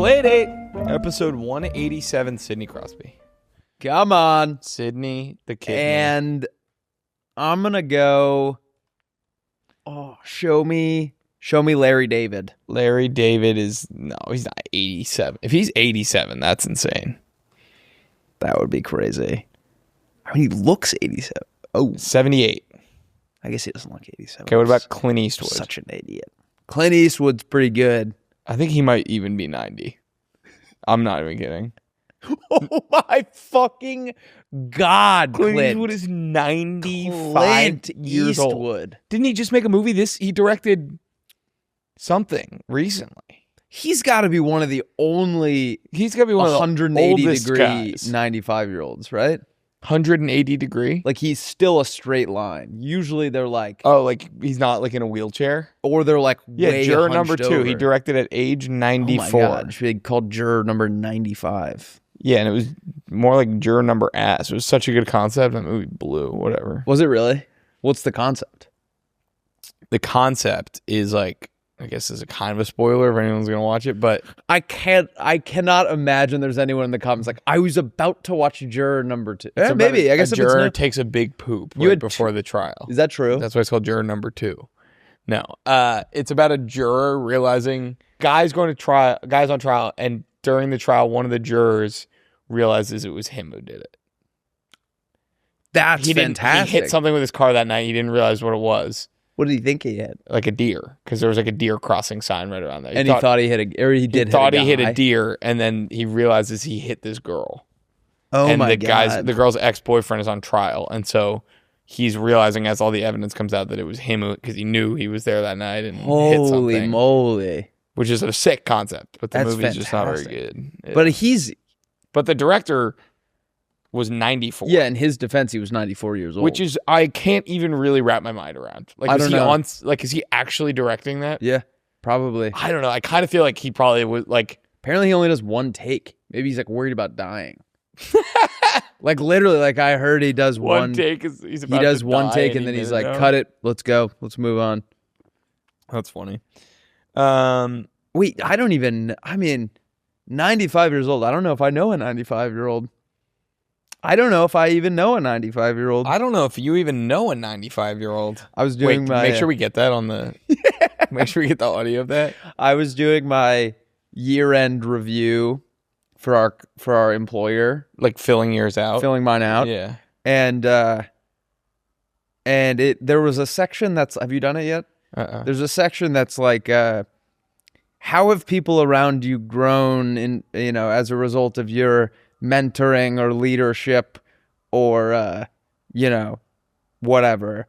Playdate, episode 187, Sidney Crosby. Come on. Sidney the Kid. And I'm going to go, show me Larry David. Larry David is, no, he's not 87. If he's 87, that's insane. That would be crazy. I mean, he looks 87. Oh, 78. I guess he doesn't look 87. Okay, what about Clint Eastwood? Such an idiot. Clint Eastwood's pretty good. I think he might even be 90. I'm not even kidding. Oh my fucking God, Clint Eastwood is 95 Clint years Eastwood. old. Didn't he just make a movie? He directed something recently. He's got to be one of the only He's got to be one of the 180 oldest degree guys. 95-year-olds, right? 180 degree? Like he's still a straight line. Usually they're like, oh, like he's not like in a wheelchair? or they're like, Yeah, way juror hunched number 2. over. He directed at age 94. Oh my God, it should be called juror number 95. Yeah, and it was more like juror number ass. It was such a good concept. That movie blew, whatever. Was it really? What's the concept? The concept is like, I guess is a kind of a spoiler if anyone's going to watch it, but I cannot imagine there's anyone in the comments like, I was about to watch juror number 2. it's Maybe. about I guess a if it's juror new. takes a big poop You right had before the trial. Is that true? That's why it's called juror number 2. No, it's about a juror realizing guys on trial, and during the trial, one of the jurors realizes it was him who did it. That's fantastic. He hit something with his car that night. He didn't realize what it was. What did he think he hit? Like a deer, because there was like a deer crossing sign right around there. He thought he hit he hit a deer, and then he realizes he hit this girl. Oh and my God. The girl's ex-boyfriend is on trial, and so he's realizing as all the evidence comes out that it was him because he knew he was there that night and hit something. Holy moly. Which is a sick concept, but the That's movie's just not very fantastic. good. But But the director was 94. yeah, in his defense, he was 94 years old. Which is, I can't even really wrap my mind around. Like, I don't know. Is he actually directing that? Yeah, probably. I don't know. I kind of feel like he probably was like. Apparently, he only does one take. Maybe he's like worried about dying. Like literally, like I heard he does one take. He's about he does to one die take, any and then he's minute like, now. "Cut it. Let's go. Let's move on." That's funny. Wait, I don't even. I mean, 95 years old. I don't know if I know a 95-year-old. I don't know if I even know a 95-year-old. I don't know if you even know a 95-year-old. I was doing make sure we get that on the. Make sure we get the audio of that. I was doing my year-end review for our employer, Like filling yours out. filling mine out. Yeah. And there was a section that's, have you done it yet? There's a section that's like, how have people around you grown in, as a result of your mentoring or leadership or, whatever.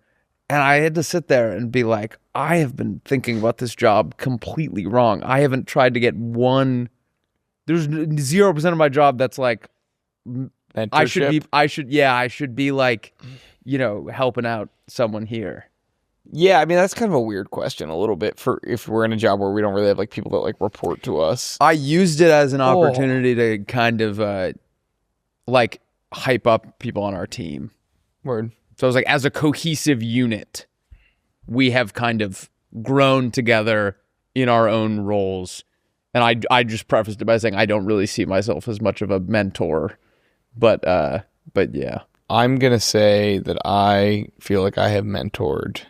And I had to sit there and be like, I have been thinking about this job completely wrong. I haven't tried to get there's 0% of my job that's like, I should be like, helping out someone here. Yeah, I mean that's kind of a weird question a little bit for if we're in a job where we don't really have like people that like report to us. I used it as an opportunity to kind of like hype up people on our team. Word. So I was like, as a cohesive unit, we have kind of grown together in our own roles. And I just prefaced it by saying I don't really see myself as much of a mentor, but yeah. I'm gonna say that I feel like I have mentored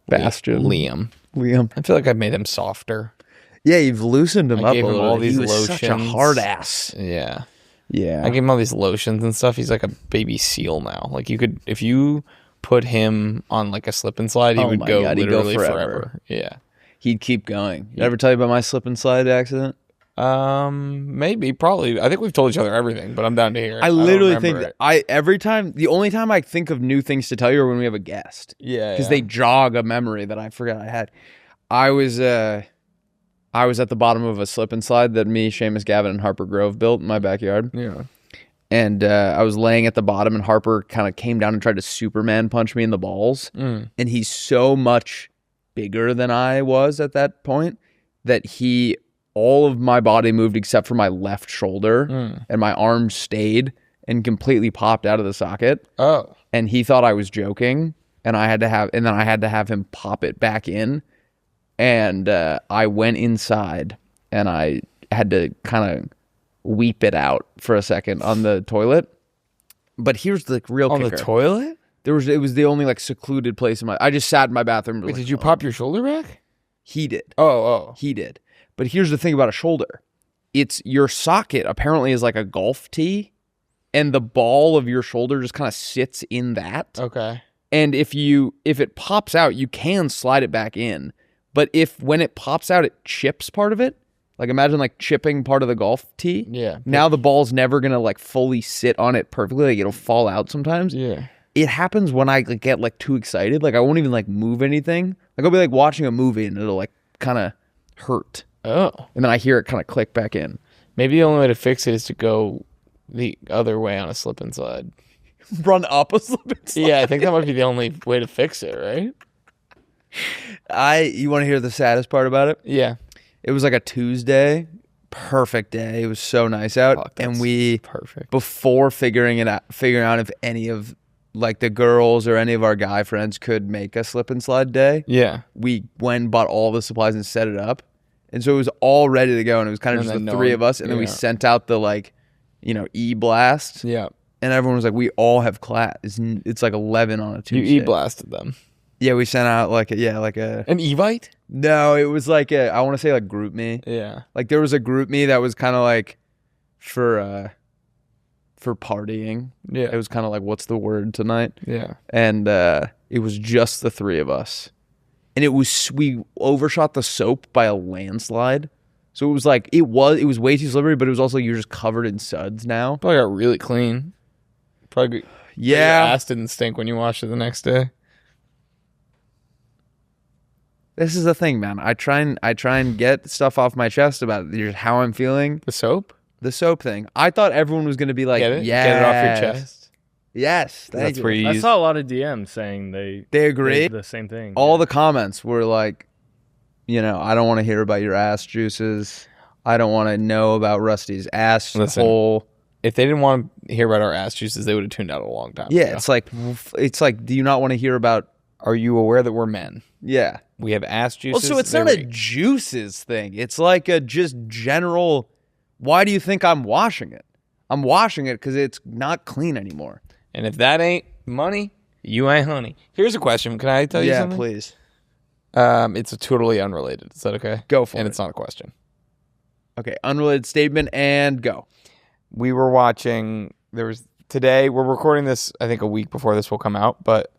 Bastion. Liam. I feel like I've made him softer. Yeah, you've loosened him up gave a him little. all these He was such a lotions. hard ass. Yeah. Yeah. I gave him all these lotions and stuff. He's like a baby seal now. Like if you put him on like a slip and slide, he would my go God, he'd go literally forever. forever. Yeah. He'd keep going. Did I ever tell you about my slip and slide accident? Maybe, probably. I think we've told each other everything, but I'm down to hear it. I literally don't think remember the only time I think of new things to tell you are when we have a guest. Yeah. Because they jog a memory that I forgot I had. I was at the bottom of a slip and slide that me, Seamus, Gavin, and Harper Grove built in my backyard. Yeah. And I was laying at the bottom, and Harper kind of came down and tried to Superman punch me in the balls. Mm. And he's so much bigger than I was at that point that all of my body moved except for my left shoulder, and my arm stayed and completely popped out of the socket. Oh. And he thought I was joking, and then I had to have him pop it back in. And I went inside, and I had to kind of weep it out for a second on the toilet. But here's the real On kicker. the toilet? It was the only like secluded place I just sat in my bathroom. Wait, did you pop your shoulder back? He did. Oh. He did. But here's the thing about a shoulder. It's your socket apparently is like a golf tee, and the ball of your shoulder just kind of sits in that. Okay. And if it pops out, you can slide it back in. But when it pops out, it chips part of it. Like imagine like chipping part of the golf tee. Yeah. Now the ball's never gonna like fully sit on it perfectly. Like it'll fall out sometimes. Yeah. It happens when I like, get like too excited. Like I won't even like move anything. Like I'll be like watching a movie and it'll like kind of hurt. Oh. And then I hear it kind of click back in. Maybe the only way to fix it is to go the other way on a slip and slide. Run up a slip and slide. Yeah, I think that might be the only way to fix it, right? You want to hear the saddest part about it? Yeah. It was like a Tuesday, perfect day. It was so nice out, Fuck, and that's we perfect. before figuring out if any of like the girls or any of our guy friends could make a slip and slide day. Yeah. We went and bought all the supplies and set it up, and so it was all ready to go. And it was kind of And just then the three of us, and then we sent out the like, e-blast. Yeah. And everyone was like, "We all have class. It's like 11 on a Tuesday." You e-blasted them. Yeah, we sent out like an Evite? No, it was like I want to say like group me. Yeah. Like there was a group me that was kind of like for partying. Yeah. It was kind of like, what's the word tonight? Yeah. And it was just the three of us. And we overshot the soap by a landslide. So it was like it was way too slippery, but it was also you're just covered in suds now. Probably got really clean. Probably your ass didn't stink when you washed it the next day. This is the thing, man. I try and get stuff off my chest about how I'm feeling. The soap? The soap thing. I thought everyone was going to be like, Get it? yes. Get it off your chest. Yes. That's where you I saw a lot of DMs saying they agree. the same thing. All the comments were like, I don't want to hear about your ass juices. I don't want to know about Rusty's ass hole. If they didn't want to hear about our ass juices, they would have tuned out a long time Yeah, ago. it's like, do you not want to hear about? Are you aware that we're men? Yeah. We have ass juices. Well, so it's not a juices thing. It's like a just general. Why do you think I'm washing it? I'm washing it because it's not clean anymore. And if that ain't money, you ain't honey. Here's a question. Can I tell you something? Yeah, please. It's a totally unrelated. Is that okay? Go for it. And it's not a question. Okay, unrelated statement and go. We were watching. Today. We're recording this. I think a week before this will come out, but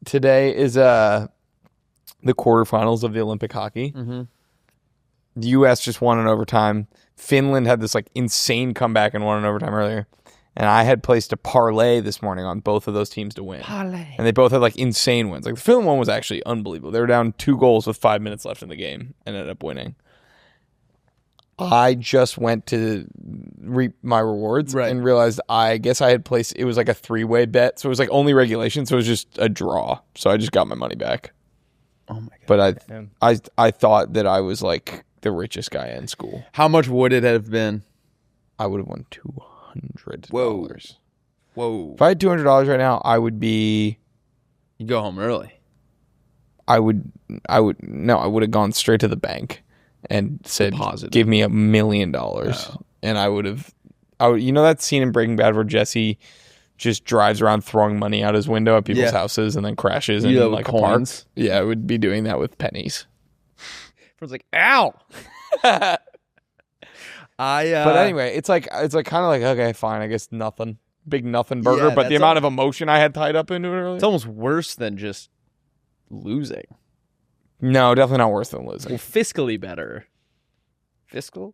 today is the quarterfinals of the Olympic hockey. Mm-hmm. The U.S. just won in overtime. Finland had this like insane comeback and won in overtime earlier. And I had placed a parlay this morning on both of those teams to win. Parlay. And they both had like insane wins. Like the Finland one was actually unbelievable. They were down 2 goals with 5 minutes left in the game and ended up winning. I just went to reap my rewards and realized I guess I had placed, it was like a 3-way bet. So it was like only regulation. So it was just a draw. So I just got my money back. Oh my God. But I thought that I was like the richest guy in school. How much would it have been? I would have won $200. Whoa. If I had $200 right now, I would be. You go home early. I would have gone straight to the bank and said, Deposit. give me $1 million. And I would, that scene in Breaking Bad where Jesse just drives around throwing money out his window at people's houses and then crashes in like a park. Yeah, I would be doing that with pennies. Everyone's like, ow. But anyway, it's like kind of like, okay, fine, I guess nothing. Big nothing burger. Yeah, but the amount of emotion I had tied up into it earlier. It's almost worse than just losing. No, definitely not worse than losing. Well, fiscally better. Fiscal?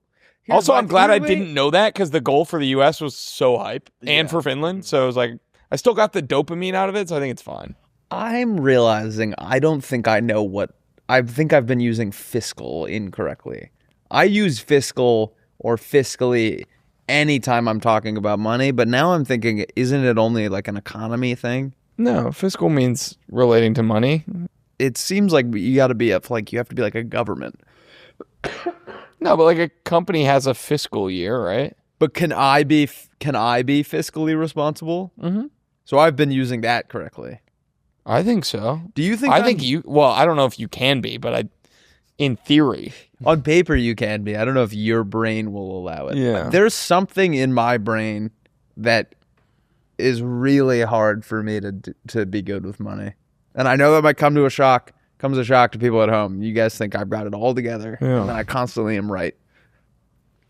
Also, I'm glad I didn't know that because the goal for the U.S. was so hype and for Finland. So it was like, I still got the dopamine out of it, so I think it's fine. I'm realizing I don't think I know what... I think I've been using fiscal incorrectly. I use fiscal or fiscally anytime I'm talking about money, but now I'm thinking, isn't it only like an economy thing? No, fiscal means relating to money. It seems like you have to be like a government. No, but like a company has a fiscal year, right? But can I be fiscally responsible? Mm-hmm. So I've been using that correctly. I think so. Do you think? I think you. Well, I don't know if you can be, but In theory. On paper, you can be. I don't know if your brain will allow it. Yeah. There's something in my brain that is really hard for me to be good with money. And I know that might comes a shock to people at home. You guys think I've got it all together. Yeah. And I constantly am right.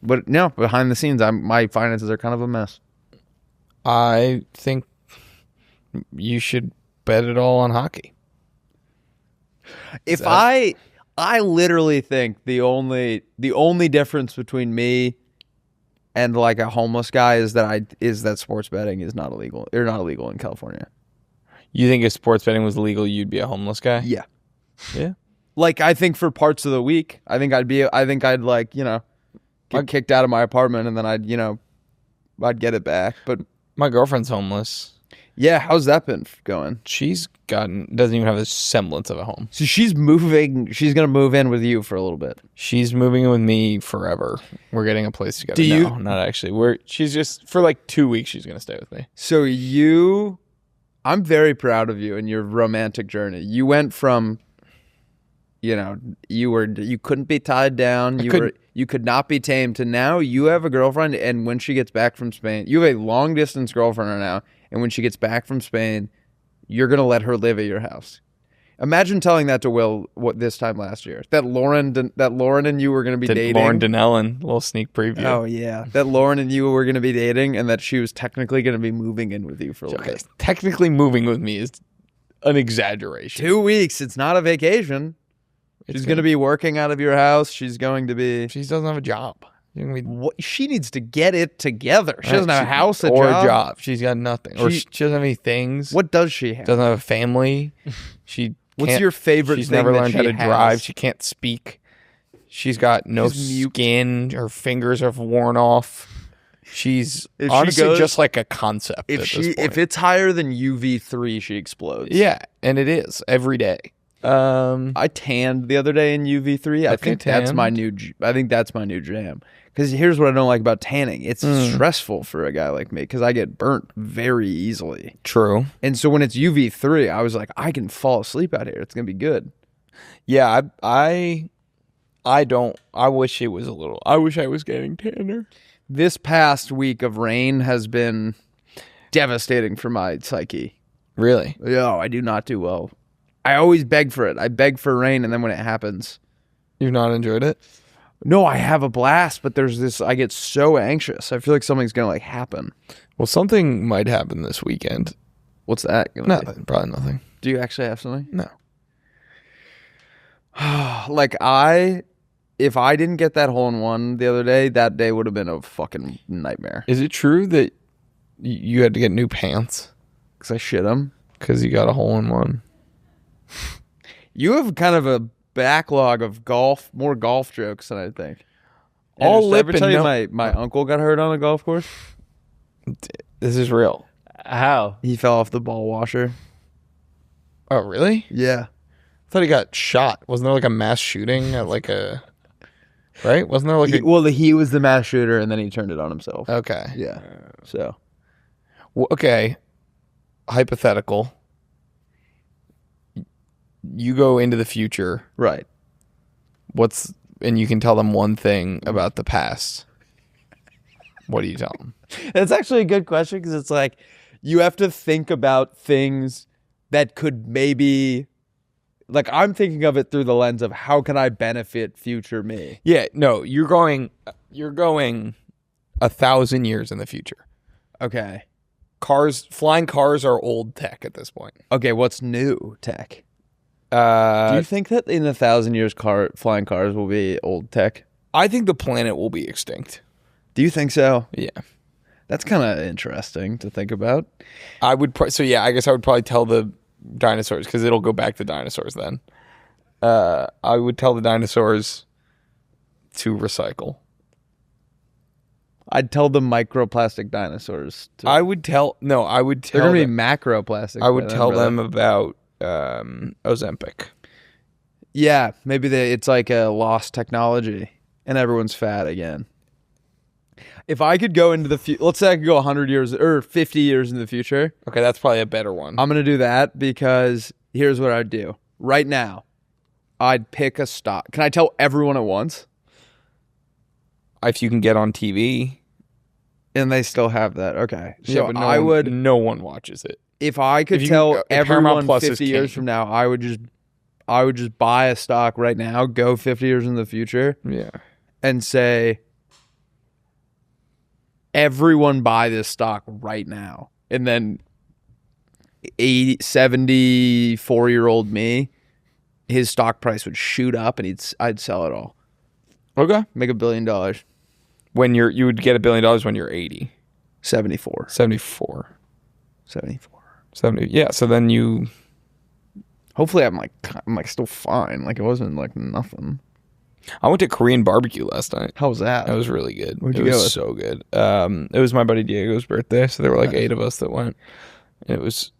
But no, behind the scenes, my finances are kind of a mess. I think you should bet it all on hockey. If I literally think the only difference between me and like a homeless guy is that sports betting is not illegal. Or not illegal in California. You think if sports betting was illegal, you'd be a homeless guy? Yeah. Yeah. Like I think for parts of the week, I think I'd like, get kicked out of my apartment and then I'd get it back. But my girlfriend's homeless. Yeah, how's that been going? Doesn't even have a semblance of a home. So she's going to move in with you for a little bit. She's moving in with me forever. We're getting a place together. No, not actually. She's just, for like 2 weeks, she's going to stay with me. So I'm very proud of you and your romantic journey. You went from, you couldn't be tied down. You could not be tamed to now you have a girlfriend, and when she gets back from Spain, you have a long distance girlfriend right now. And when she gets back from Spain, you're going to let her live at your house. Imagine telling that to Will this time last year. That Lauren and you were going to be dating. Lauren Donnellan, little sneak preview. Oh, yeah. That Lauren and you were going to be dating and that she was technically going to be moving in with you for a little bit. Technically moving with me is an exaggeration. 2 weeks. It's not a vacation. She's going to be working out of your house. She doesn't have a job. She needs to get it together. She doesn't have a house, a job. She's got nothing. She doesn't have any things. What does she have? Doesn't have a family. What's your favorite She's thing never that learned she how to has? drive. She can't speak. She's got no skin. Her fingers have worn off. She's honestly just like a concept. If it's higher than UV3, she explodes. Yeah, and it is every day. I tanned the other day in UV3. I think that's my new jam. Because here's what I don't like about tanning. It's stressful for a guy like me because I get burnt very easily. True. And so when it's UV3, I was like, I can fall asleep out here. It's going to be good. Yeah, I wish it was I wish I was getting tanner. This past week of rain has been devastating for my psyche. Really? Yeah, I do not do well. I always beg for it. I beg for rain, and then when it happens... You've not enjoyed it? No, I have a blast, but there's this... I get so anxious. I feel like something's going to happen. Well, something might happen this weekend. What's that going to be? Probably nothing. Do you actually have something? No. If I didn't get that hole-in-one the other day, that day would have been a fucking nightmare. Is it true that you had to get new pants? Because I shit them? Because you got a hole-in-one. You have kind of a backlog of more golf jokes than I think. All lip and tell you my uncle got hurt on a golf course? This is real. How? He fell off the ball washer. Oh, really? Yeah. I thought he got shot. Wasn't there like a mass shooting at like a... Right? Wasn't there like he was the mass shooter and then he turned it on himself. Okay. Yeah. So. Well, okay. Hypothetical. You go into the future. Right. And you can tell them one thing about the past. What do you tell them? That's actually a good question because it's like you have to think about things that could maybe... Like, I'm thinking of it through the lens of how can I benefit future me? Yeah, no, you're going 1,000 years in the future. Okay. Flying cars are old tech at this point. Okay, what's new tech? Do you think that in 1,000 years flying cars will be old tech? I think the planet will be extinct. Do you think so? Yeah. That's kind of interesting to think about. I guess I would probably tell the dinosaurs because it'll go back to dinosaurs then. I would tell the dinosaurs to recycle. I'd tell the microplastic dinosaurs to... They're gonna be macroplastic. I would tell them about Ozempic. Yeah, maybe it's like a lost technology and everyone's fat again. If I could go into the future, let's say I could go 100 years or 50 years in the future. Okay, that's probably a better one. I'm going to do that because here's what I'd do. Right now, I'd pick a stock. Can I tell everyone at once? If you can get on TV. And they still have that. Okay. So Yeah, but I would. No one watches it. If I could tell everyone 50 years from now, I would just buy a stock right now, go 50 years in the future. Yeah. And say, everyone buy this stock right now. And then 74-year-old me, his stock price would shoot up and I'd sell it all. Okay. Make $1 billion. When you would get $1 billion when you're 80. 74. 74. 74. 70. Yeah. So then you. Hopefully I'm still fine. Like it wasn't like nothing. I went to Korean barbecue last night. How was that? It was really good. Where'd you go? It was so good. It was my buddy Diego's birthday, so there were like 8 of us that went. It was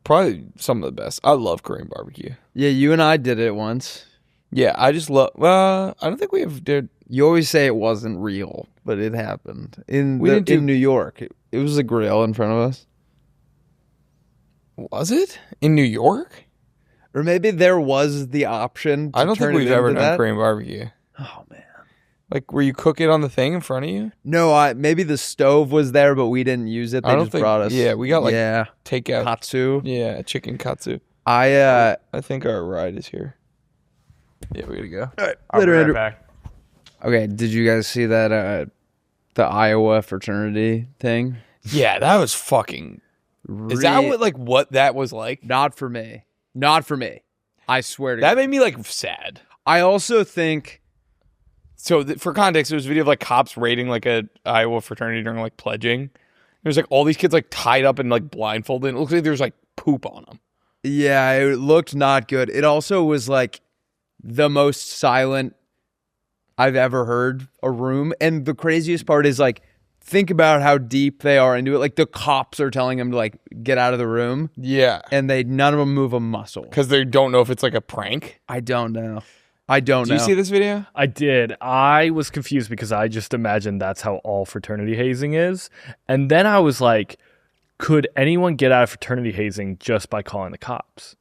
probably some of the best. I love Korean barbecue. Yeah, you and I did it once. Yeah, I just love. Well, I don't think we have did. You always say it wasn't real, but it happened in New York. It was a grill in front of us. Was it in New York? Or maybe there was the option. I don't think we've ever done Korean barbecue. Oh man! Like where you cook it on the thing in front of you? No, maybe the stove was there, but we didn't use it. They just brought us. Yeah, we got takeout katsu. Yeah, chicken katsu. I think our ride is here. Yeah, we gotta go. All right, I'll be right back. Okay, did you guys see that the Iowa fraternity thing? Yeah, that was fucking. Is that what that was like? Not for me. Not for me. I swear to God. That made me like sad. I also think. So for context, there was a video of like cops raiding like a Iowa fraternity during like pledging. There's like all these kids like tied up and like blindfolded. It looks like there's like poop on them. Yeah, it looked not good. It also was like the most silent I've ever heard a room. And the craziest part is like, think about how deep they are into it. Like the cops are telling them to like get out of the room. Yeah. And none of them move a muscle. Because they don't know if it's like a prank. I don't know. Did you see this video? I did. I was confused because I just imagined that's how all fraternity hazing is. And then I was like, could anyone get out of fraternity hazing just by calling the cops?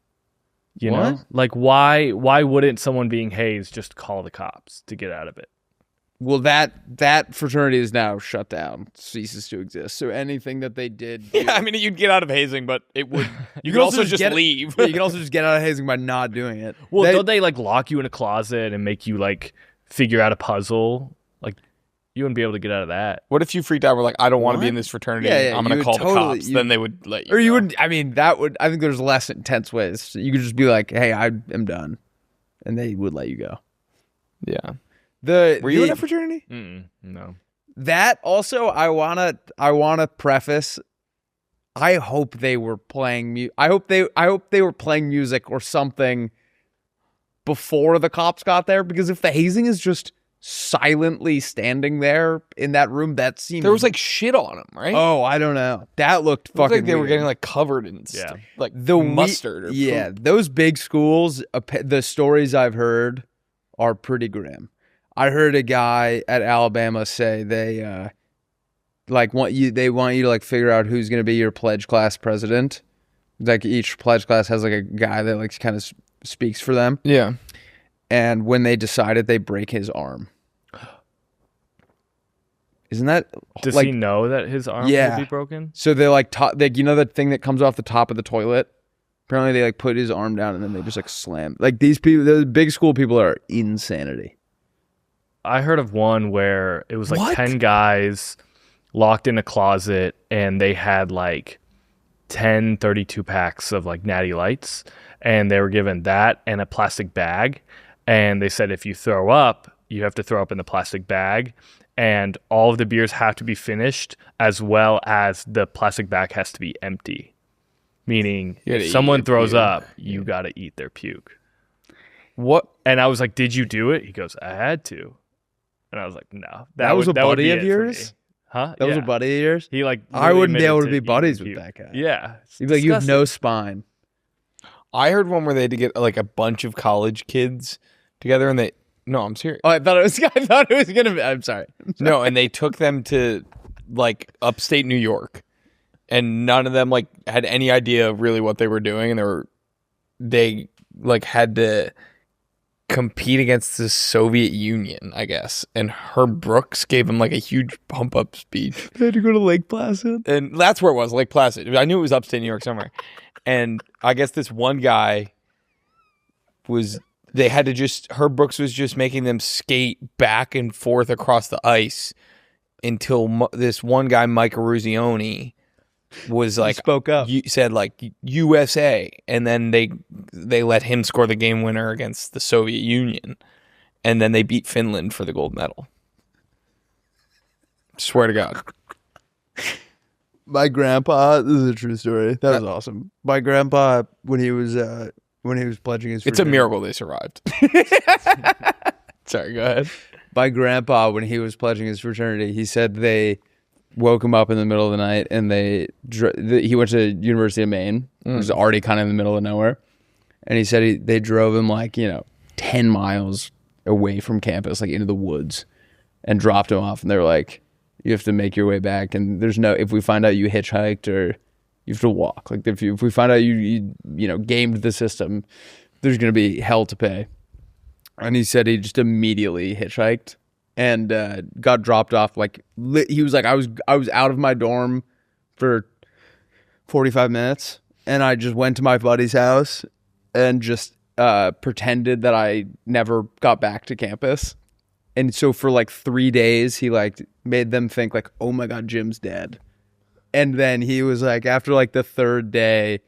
You know? Like why wouldn't someone being hazed just call the cops to get out of it? Well, that fraternity is now shut down, ceases to exist. So anything that they did, yeah, I mean, you'd get out of hazing, but it would. You could also just leave. Yeah, you can also just get out of hazing by not doing it. Well, don't they like lock you in a closet and make you like figure out a puzzle? Like you wouldn't be able to get out of that. What if you freaked out? And were like, I don't want to be in this fraternity. Yeah, I'm going to call the cops. Then they would let you. Or you would. I mean, I think there's less intense ways. You could just be like, hey, I am done, and they would let you go. Yeah. Were you in a fraternity? No. That also, I wanna preface. I hope they were playing. I hope they were playing music or something before the cops got there. Because if the hazing is just silently standing there in that room, that seems there was like shit on them, right? Oh, I don't know. That looked fucking. Like they weird. were getting like covered in stuff, like the mustard. Or poop. Those big schools. The stories I've heard are pretty grim. I heard a guy at Alabama say they want you to like figure out who's going to be your pledge class president. Like each pledge class has like a guy that like kind of speaks for them. Yeah. And when they decided, they break his arm. Isn't that Does he know that his arm will be broken? So they're like you know that thing that comes off the top of the toilet? Apparently they like put his arm down and then they just like slam. Like these people, the big school people are insanity. I heard of one where it was like 10 guys locked in a closet and they had like 10 32 packs of like Natty Lights and they were given that and a plastic bag. And they said if you throw up, you have to throw up in the plastic bag and all of the beers have to be finished as well as the plastic bag has to be empty. Meaning if someone throws up, you got to eat their puke. What? And I was like, did you do it? He goes, I had to. And I was like, no. That was a buddy of yours? Huh? That was a buddy of yours? He like I wouldn't be able to be buddies with that guy. Yeah. He'd be like, you have no spine. I heard one where they had to get like a bunch of college kids together and no, I'm serious. Oh, I thought it was going to be. I'm sorry. No, and they took them to like upstate New York and none of them like had any idea of really what they were doing. And they like had to compete against the Soviet Union, I guess. And Herb Brooks gave him like a huge pump up speech. They had to go to Lake Placid. And that's where it was, Lake Placid. I knew it was upstate New York somewhere. And I guess this one guy Herb Brooks was just making them skate back and forth across the ice until this one guy, Mike Eruzione, was like, spoke up, said like USA, and then they let him score the game winner against the Soviet Union, and then they beat Finland for the gold medal. Swear to God. My grandpa, this is a true story. That was awesome. My grandpa, when he was pledging his fraternity, it's a miracle they survived. Sorry, go ahead. My grandpa, when he was pledging his fraternity, he said they woke him up in the middle of the night, and he went to University of Maine, which was already kind of in the middle of nowhere, and he said they drove him like 10 miles away from campus, like into the woods, and dropped him off, and they were like, you have to make your way back, and if we find out you hitchhiked, or you have to walk, like if we find out you gamed the system, there's gonna be hell to pay. And he said he just immediately hitchhiked and got dropped off. He was like, I was out of my dorm for 45 minutes, and I just went to my buddy's house and just pretended that I never got back to campus. And so for like 3 days, he made them think like, oh my God, Jim's dead. And then he was like, after like the third day,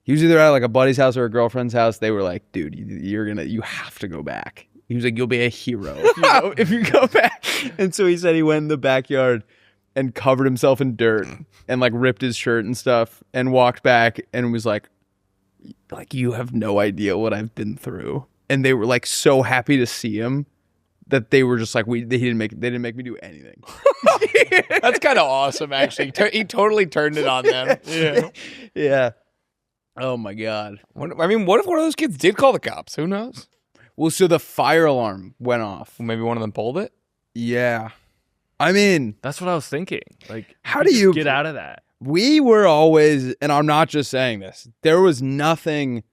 he was either at like a buddy's house or a girlfriend's house. They were like, dude, you have to go back. He was like, you'll be a hero if you go back. And so he said he went in the backyard and covered himself in dirt and like ripped his shirt and stuff and walked back and was like, you have no idea what I've been through. And they were like so happy to see him that they were just like, they didn't make me do anything. That's kind of awesome, actually. He totally turned it on them. Yeah. Yeah. Oh my God. What if one of those kids did call the cops? Who knows? Well, so the fire alarm went off. Well, maybe one of them pulled it? Yeah. I mean, that's what I was thinking. Like, how do you get out of that? We were always, and I'm not just saying this, there was nothing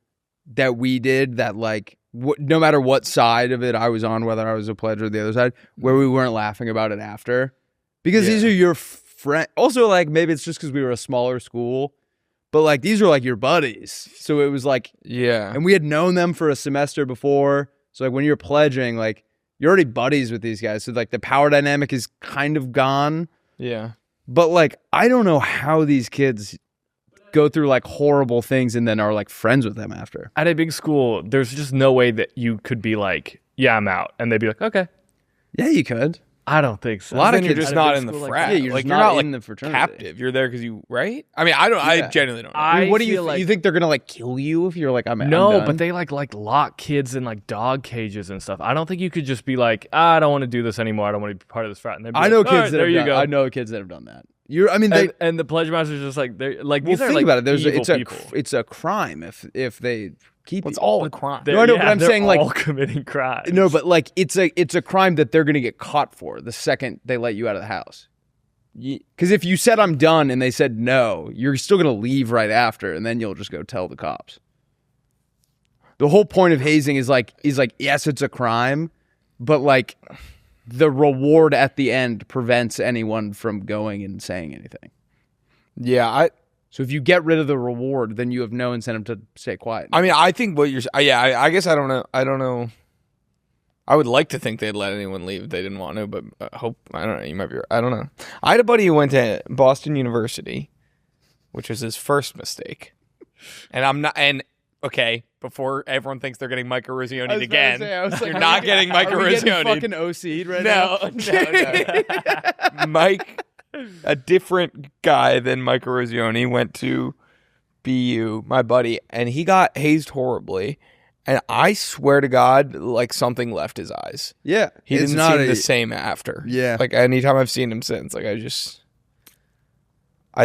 that we did that no matter what side of it I was on, whether I was a pledge or the other side, where we weren't laughing about it after. Because these are your friends. Also, maybe it's just because we were a smaller school, but these are your buddies. So it was yeah. And we had known them for a semester before. So when you're pledging, you're already buddies with these guys. So the power dynamic is kind of gone. Yeah. But I don't know how these kids go through horrible things and then are friends with them after. At a big school, there's just no way that you could be yeah, I'm out. And they'd be like, okay. Yeah, you could. I don't think so. A lot of kids are just not in the frat. Yeah, you're not in the fraternity. Captive. You're there because you, right? I mean, I genuinely don't know. I mean, what do you think they're gonna kill you if you're I'm No, I'm but they lock kids in dog cages and stuff. I don't think you could just be I don't want to do this anymore. I don't want to be part of this frat. And I know kids that have done. I know kids that have done that. And the pledge masters just they're well, these are think about it. it's a crime if they keep. It's all a crime. No, I know, but I'm saying all committing crimes. No, but it's a crime that they're gonna get caught for the second they let you out of the house. Because if you said I'm done and they said no, you're still gonna leave right after, and then you'll just go tell the cops. The whole point of hazing is yes, it's a crime, but the reward at the end prevents anyone from going and saying anything. Yeah, So if you get rid of the reward, then you have no incentive to stay quiet. I mean, I think what you're... Yeah, I guess I don't know. I don't know. I would like to think they'd let anyone leave if they didn't want to, but I don't know. You might be... I don't know. I had a buddy who went to Boston University, which was his first mistake. And I'm not... And, okay, before everyone thinks they're getting Mike Eruzione again, you're not getting Mike Eruzione. Fucking OC'd right now? No. Mike... A different guy than Mike Eruzione went to BU, my buddy, and he got hazed horribly. And I swear to God, something left his eyes. Yeah. He didn't seem the same after. Yeah. Anytime I've seen him since, I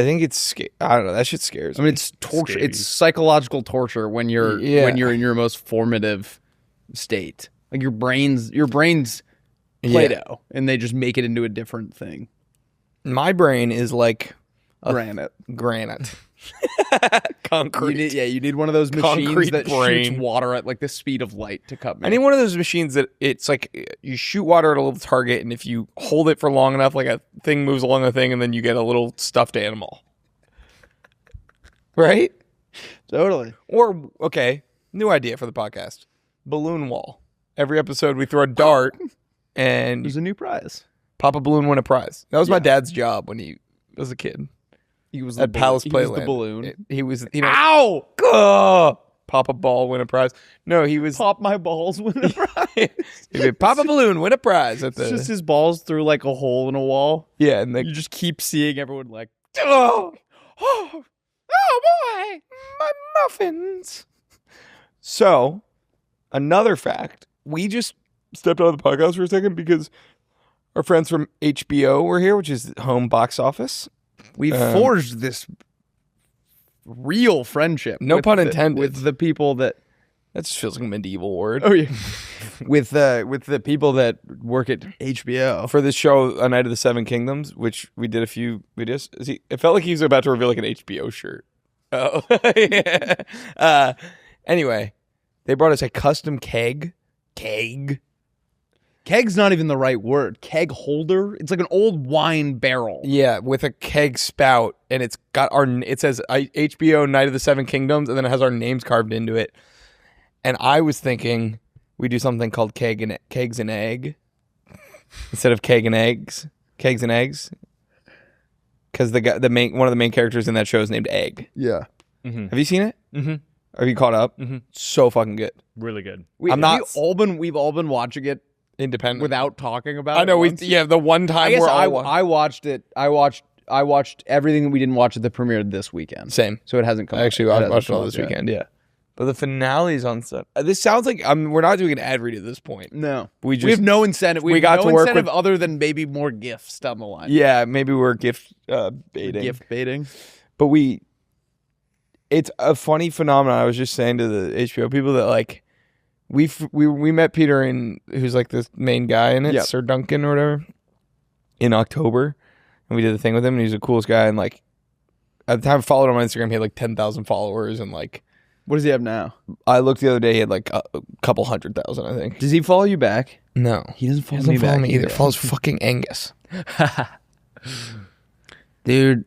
think it's, I don't know, that shit scares me. I mean, it's torture. It's psychological torture when you're in your most formative state. Your brain's Play-Doh, and they just make it into a different thing. My brain is granite. Concrete. You need one of those machines Concrete that brain. shoots water at like the speed of light to cut me. I need one of those machines that it's like you shoot water at a little target, and if you hold it for long enough, like a thing moves along the thing, and then you get a little stuffed animal. Right? Totally. Or, okay, new idea for the podcast. Balloon wall. Every episode we throw a dart and There's a new prize. pop a balloon, win a prize. That was my Yeah. dad's job when he was a kid. He was At Palace Playland. He was the balloon. He was, you know, Ow! pop a ball, win a prize. No, he was Pop my balls, win a prize. he'd be, pop a balloon, win a prize at It's just the his balls through like a hole in a wall. yeah, and You just keep seeing everyone like, oh, oh, oh boy, my muffins. So, another fact, we just stepped out of the podcast for a second because our friends from HBO were here, which is home box office. we forged this real friendship. No with pun the- intended. with the people that. That just feels like a medieval word. Oh yeah. with the people that work at HBO. For this show, A Night of the Seven Kingdoms, which we did a few videos. It felt like he was about to reveal like an HBO shirt. Oh. Yeah. Anyway, they brought us a custom keg. Keg's not even the right word. Keg holder. It's like an old wine barrel. Yeah, with a keg spout, and it's got it says HBO Night of the Seven Kingdoms, and then it has our names carved into it. And I was thinking we do something called kegs and egg instead of kegs and eggs, because one of the main characters in that show is named Egg. Yeah. Mm-hmm. Have you seen it? Mm-hmm. Have you caught up? Mm-hmm. So fucking good. Really good. I'm not We've all been watching it independent without talking about it. I know once. the one time I guess where I watched it. I watched everything that we didn't watch at the premiere this weekend. same. So it hasn't come. I actually watched it all this weekend. Yeah, but the finale's on set. This sounds like we're not doing an ad read at this point. No, We we have no incentive. We got have no to work incentive with- other than maybe more gifts down the line. Yeah, maybe we're gift baiting. Gift baiting. But it's a funny phenomenon. I was just saying to the HBO people that like we met Peter who's like the main guy in it, Yep. Sir Duncan or whatever, in October, and we did the thing with him, and he's the coolest guy. And like at the time I followed him on Instagram, he had like 10,000 followers, and like What does he have now? I looked the other day, he had like a couple 100,000, I think. Does he follow you back? No, He doesn't follow doesn't me follow back me either. Follows fucking Angus. Dude.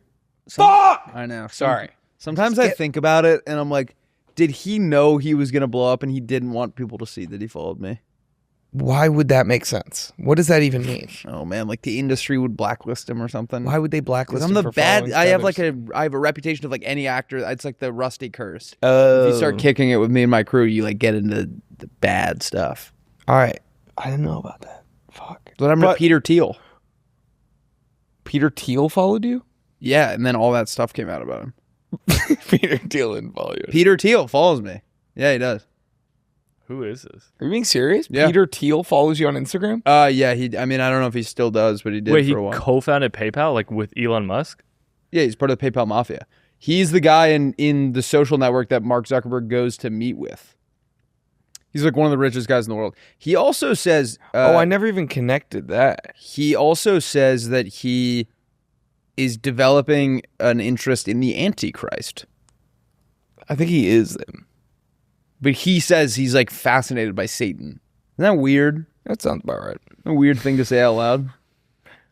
Fuck! I know. Sorry. Sometimes I think about it and I'm like, did he know he was gonna blow up and he didn't want people to see that he followed me? Why would that make sense? What does that even mean? Oh man, like the industry would blacklist him or something. Why would they blacklist I'm him the for bad. following I have like others? I have a reputation of like any actor. It's like the rusty curse. Oh. If you start kicking it with me and my crew, you like get into the bad stuff. All right. I didn't know about that. Fuck. But I'm But- Peter Thiel. Peter Thiel followed you? Yeah, and then all that stuff came out about him. Peter Thiel didn't follow you. Peter Thiel follows me. Yeah, he does. Who is this? Are you being serious? Yeah. Peter Thiel follows you on Instagram? Yeah, I mean, I don't know if he still does, but he did Wait, for he a while. co-founded PayPal like with Elon Musk? Yeah, he's part of the PayPal mafia. He's the guy in the social network that Mark Zuckerberg goes to meet with. He's like one of the richest guys in the world. He also says, I never even connected that. he also says that he is developing an interest in the Antichrist. I think he is them. But he says he's like fascinated by Satan. Isn't that weird? That sounds about right. A weird thing to say out loud.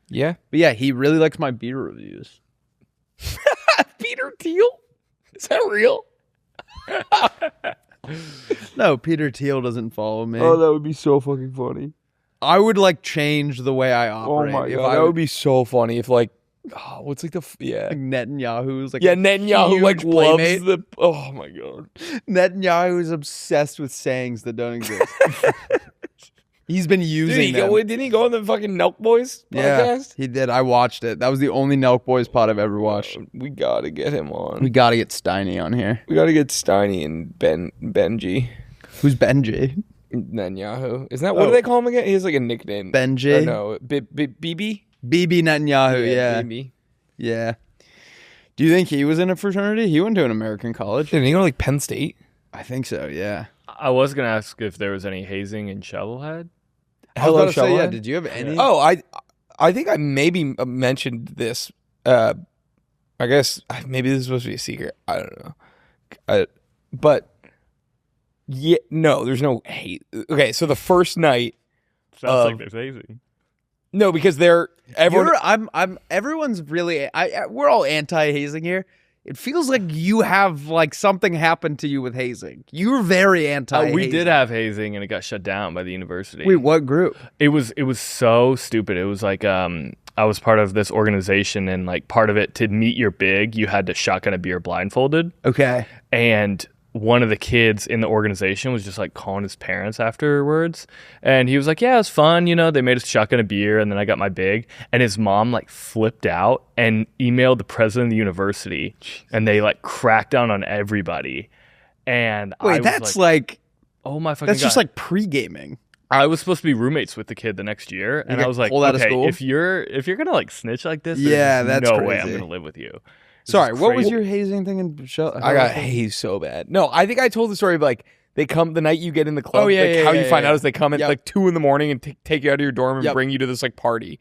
Yeah. But yeah, he really likes my beer reviews. Peter Thiel? Is that real? No, Peter Thiel doesn't follow me. Oh, that would be so fucking funny. I would like change the way I operate. Oh my if god, I that would be so funny if like, what's like like Netanyahu's like yeah, a Netanyahu huge like loves playmate. the. Oh my god. Netanyahu is obsessed with sayings that don't exist. He's been using them. Didn't he go on the fucking Nelk Boys podcast? Yeah, he did. I watched it. That was the only Nelk Boys pod I've ever watched. We gotta get him on. We got to get Steiny on here. We gotta get Steiny and Benji. Who's Benji? Netanyahu. Isn't that what do they call him again? He has like a nickname. Benji? Or no, Bibi. BB Netanyahu, yeah. Bibi. Yeah. Do you think he was in a fraternity? He went to an American college. Didn't he go to like Penn State? I think so, yeah. I was gonna ask if there was any hazing in Shovelhead. I was about to say, yeah, Shovelhead? did you have any? Oh, I think I maybe mentioned this I guess maybe this is supposed to be a secret. I don't know. But yeah, no, there's no hate. Okay, so the first night Sounds like there's hazing. No, because everyone's really we're all anti-hazing here. It feels like you have like something happened to you with hazing. You're very anti-hazing. We did have hazing and it got shut down by the university. Wait, what group? It was so stupid. It was like I was part of this organization, and like part of it, to meet your big, you had to shotgun a beer blindfolded. Okay. And one of the kids in the organization was just like calling his parents afterwards, and he was like, yeah, it was fun, you know, they made us shotgun a beer, and then I got my big, and his mom like flipped out and emailed the president of the university. And they like cracked down on everybody. And wait, that's like oh my fucking that's God. just like pre-gaming. I was supposed to be roommates with the kid the next year, and I was like, okay, if you're gonna like snitch like this, that's no way I'm gonna live with you. Sorry, what was your hazing thing in I got hazed so bad. No, I think I told the story of like they come the night you get in the club. How you find out is they come at like 2 a.m. and take you out of your dorm and bring you to this like party.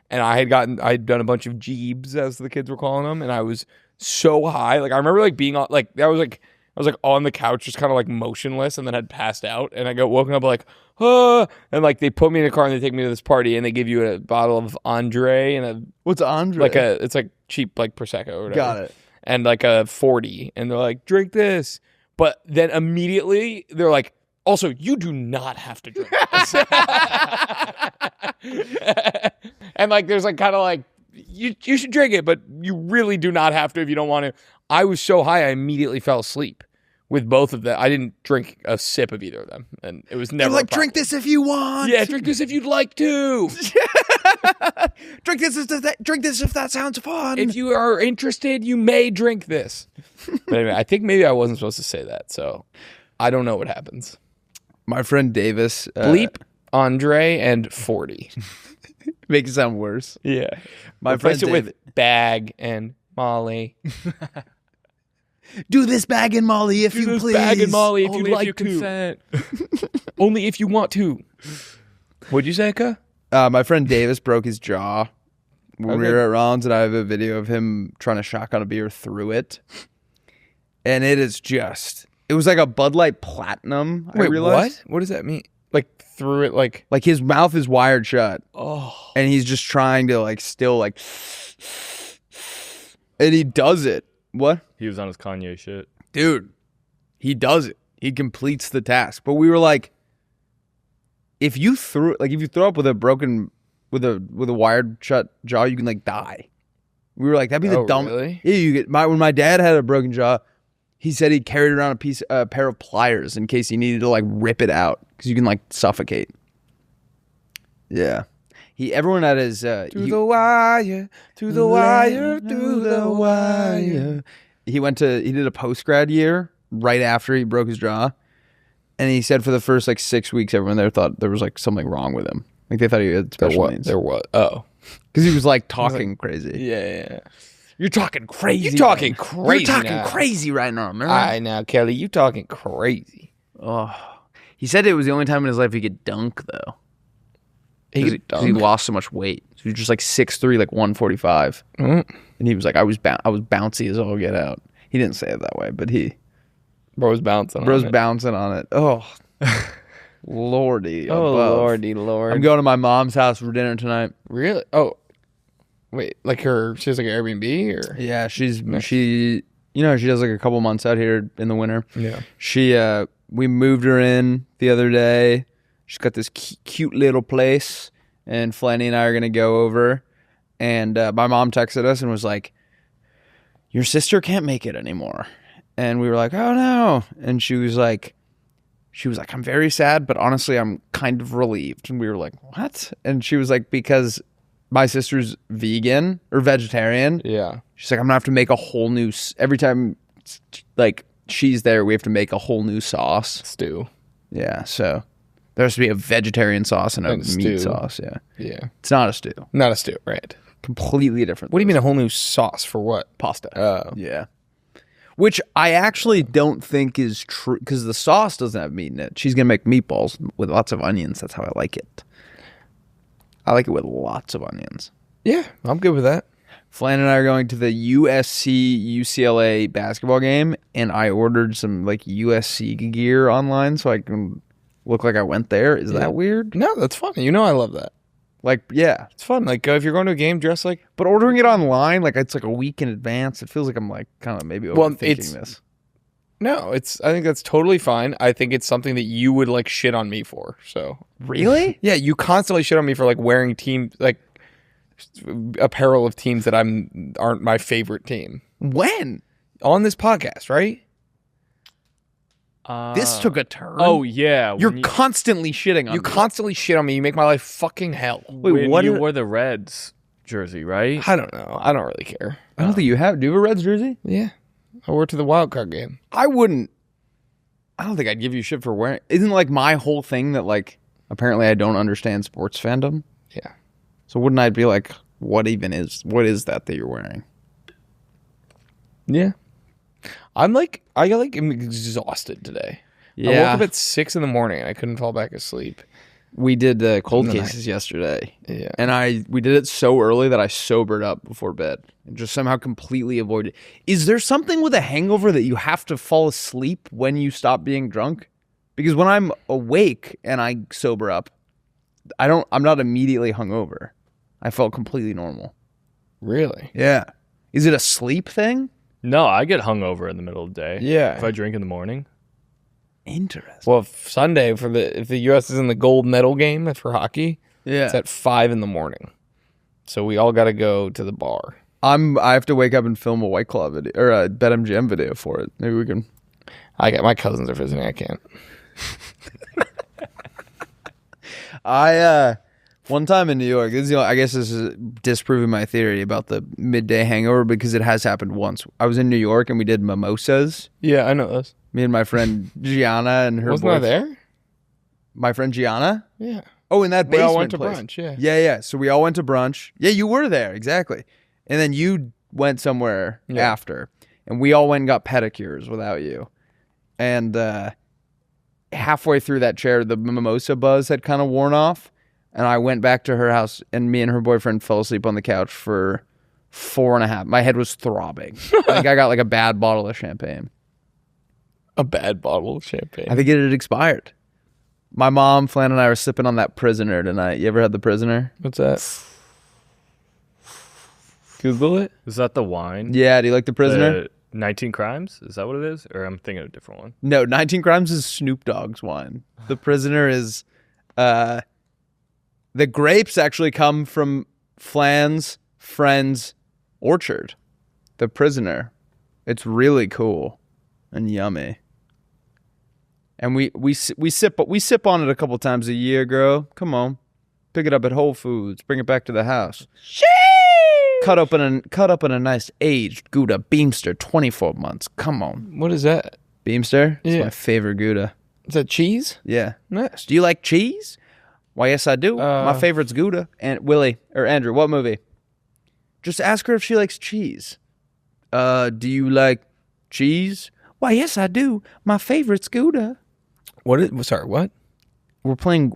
And I'd done a bunch of jeebs, as the kids were calling them, and I was so high. Like I remember like being on I was on the couch just kind of like motionless, and then I'd passed out, and I got woken up like, and like they put me in a car and they take me to this party, and they give you a bottle of Andre and what's Andre? It's like cheap like Prosecco or whatever. Got it. And like a 40, and they're like, drink this. But then immediately they're like, also, you do not have to drink this. And like there's like kind of like you should drink it, but you really do not have to if you don't want to. I was so high I immediately fell asleep with both of them. I didn't drink a sip of either of them, and it was never like, drink this if you want. Yeah, drink this if you'd like to. Drink this if that sounds fun. If you are interested, you may drink this. But anyway, I think maybe I wasn't supposed to say that, so I don't know what happens. My friend Davis bleep Andre and 40. Make it sound worse. Yeah. My friend it with bag and Molly. Do this bag and Molly if you please. Bag and Molly if Only you'd like you to. Consent. Only if you want to. What'd you say, Ka? My friend Davis broke his jaw when we were at Rollins, and I have a video of him trying to shotgun a beer through it. And it was like a Bud Light Platinum. Wait, I realized. what? What does that mean? Like through it, like his mouth is wired shut. Oh. And he's just trying to like still like, and he does it. What? He was on his Kanye shit. Dude, he does it. He completes the task. But we were like, if you throw up with a wired shut jaw, you can like die. We were like, that'd be the dumb. Really? Yeah, when my dad had a broken jaw, he said he carried around a pair of pliers in case he needed to like rip it out, because you can like suffocate. Yeah. Everyone at his to the wire, to the wire, to the wire. He did a post-grad year right after he broke his jaw, and he said for the first like 6 weeks everyone there thought there was like something wrong with him. Like they thought he had special needs. There was. Oh. Because he was like talking crazy. Yeah. You're talking crazy. You're talking crazy. You're talking crazy right now, man. All right, now, Kelly, you talking crazy. Oh. He said it was the only time in his life he could dunk, though. He lost so much weight. So he was just like 6'3", like 145. And he was like, I was bouncy as all get out. He didn't say it that way, but Bro's bouncing on it. Oh. Lordy. Lordy, Lord. I'm going to my mom's house for dinner tonight. Really? Oh. Wait, like she has like an Airbnb or? Yeah, she does like a couple months out here in the winter. Yeah. We moved her in the other day. She's got this cute little place, and Flanny and I are going to go over. And my mom texted us and was like, your sister can't make it anymore. And we were like, oh no. And she was like, I'm very sad, but honestly, I'm kind of relieved. And we were like, what? And she was like, because my sister's vegan or vegetarian. Yeah. She's like, I'm going to have to make a whole new, every time like she's there, we have to make a whole new sauce. Stew. Yeah, so there has to be a vegetarian sauce and a meat sauce. Yeah. Yeah. It's not a stew. Not a stew, right. Completely different. What do you mean a whole new sauce for what? Pasta. Oh. Yeah. Which I actually don't think is true, because the sauce doesn't have meat in it. She's going to make meatballs with lots of onions. That's how I like it. I like it with lots of onions. Yeah, I'm good with that. Flan and I are going to the USC UCLA basketball game, and I ordered some like USC gear online so I can look like I went there. Is that weird? No, that's fun. You know I love that. Like, yeah, it's fun. Like, if you're going to a game, dress like. But ordering it online, like it's like a week in advance. It feels like I'm like kind of maybe overthinking this. No, I think that's totally fine. I think it's something that you would like shit on me for. So really, yeah, you constantly shit on me for like wearing team like apparel of teams that aren't my favorite team. When on this podcast, right? This took a turn. Oh yeah, you're constantly shitting on me. You constantly shit on me. You make my life fucking hell. Wait, what? You wore the Reds jersey, right? I don't know. I don't really care. I don't think you have. Do you have a Reds jersey? Yeah, I wore it to the wild card game. I don't think I'd give you shit for wearing. Isn't like my whole thing that like apparently I don't understand sports fandom. Yeah. So wouldn't I be like, what is that you're wearing? Yeah. I am exhausted today. Yeah. I woke up at 6 a.m. and I couldn't fall back asleep. We did cold cases yesterday. Yeah. And we did it so early that I sobered up before bed and just somehow completely avoided. Is there something with a hangover that you have to fall asleep when you stop being drunk? Because when I'm awake and I sober up, I'm not immediately hungover. I felt completely normal. Really? Yeah. Is it a sleep thing? No, I get hungover in the middle of the day. Yeah. If I drink in the morning. Interesting. Well, Sunday if the U.S. is in the gold medal game for hockey, it's at 5 a.m. So we all got to go to the bar. I have to wake up and film a White Claw video or a BetMGM video for it. Maybe we can. My cousins are visiting. I can't. One time in New York, I guess this is disproving my theory about the midday hangover because it has happened once. I was in New York and we did mimosas. Yeah, I know those. Me and my friend Gianna and her Wasn't I there? My friend Gianna? Yeah. Oh, in that basement we all went to place. brunch, yeah. Yeah. So we all went to brunch. Yeah, you were there, exactly. And then you went somewhere after. And we all went and got pedicures without you. And halfway through that chair, the mimosa buzz had kind of worn off. And I went back to her house, and me and her boyfriend fell asleep on the couch for 4.5. My head was throbbing. I think I got like a bad bottle of champagne. A bad bottle of champagne? I think it had expired. My mom, Flan, and I were sipping on that Prisoner tonight. You ever had the Prisoner? What's that? Google it. Is that the wine? Yeah, do you like the Prisoner? 19 Crimes? Is that what it is? Or I'm thinking of a different one. No, 19 Crimes is Snoop Dogg's wine. The Prisoner is... the grapes actually come from Flan's friend's orchard. The Prisoner. It's really cool and yummy. And we sip on it a couple times a year, girl. Come on. Pick it up at Whole Foods. Bring it back to the house. Sheesh! Cut up in a nice aged Gouda Beamster, 24 months. Come on. What is that? Beamster? It's Yeah. my favorite Gouda. Is that cheese? Yeah. Nice. Do you like cheese? Why, yes, I do. My favorite's Gouda. And Andrew, what movie? Just ask her if she likes cheese. Do you like cheese? Why, yes, I do. My favorite's Gouda. Sorry, what? We're playing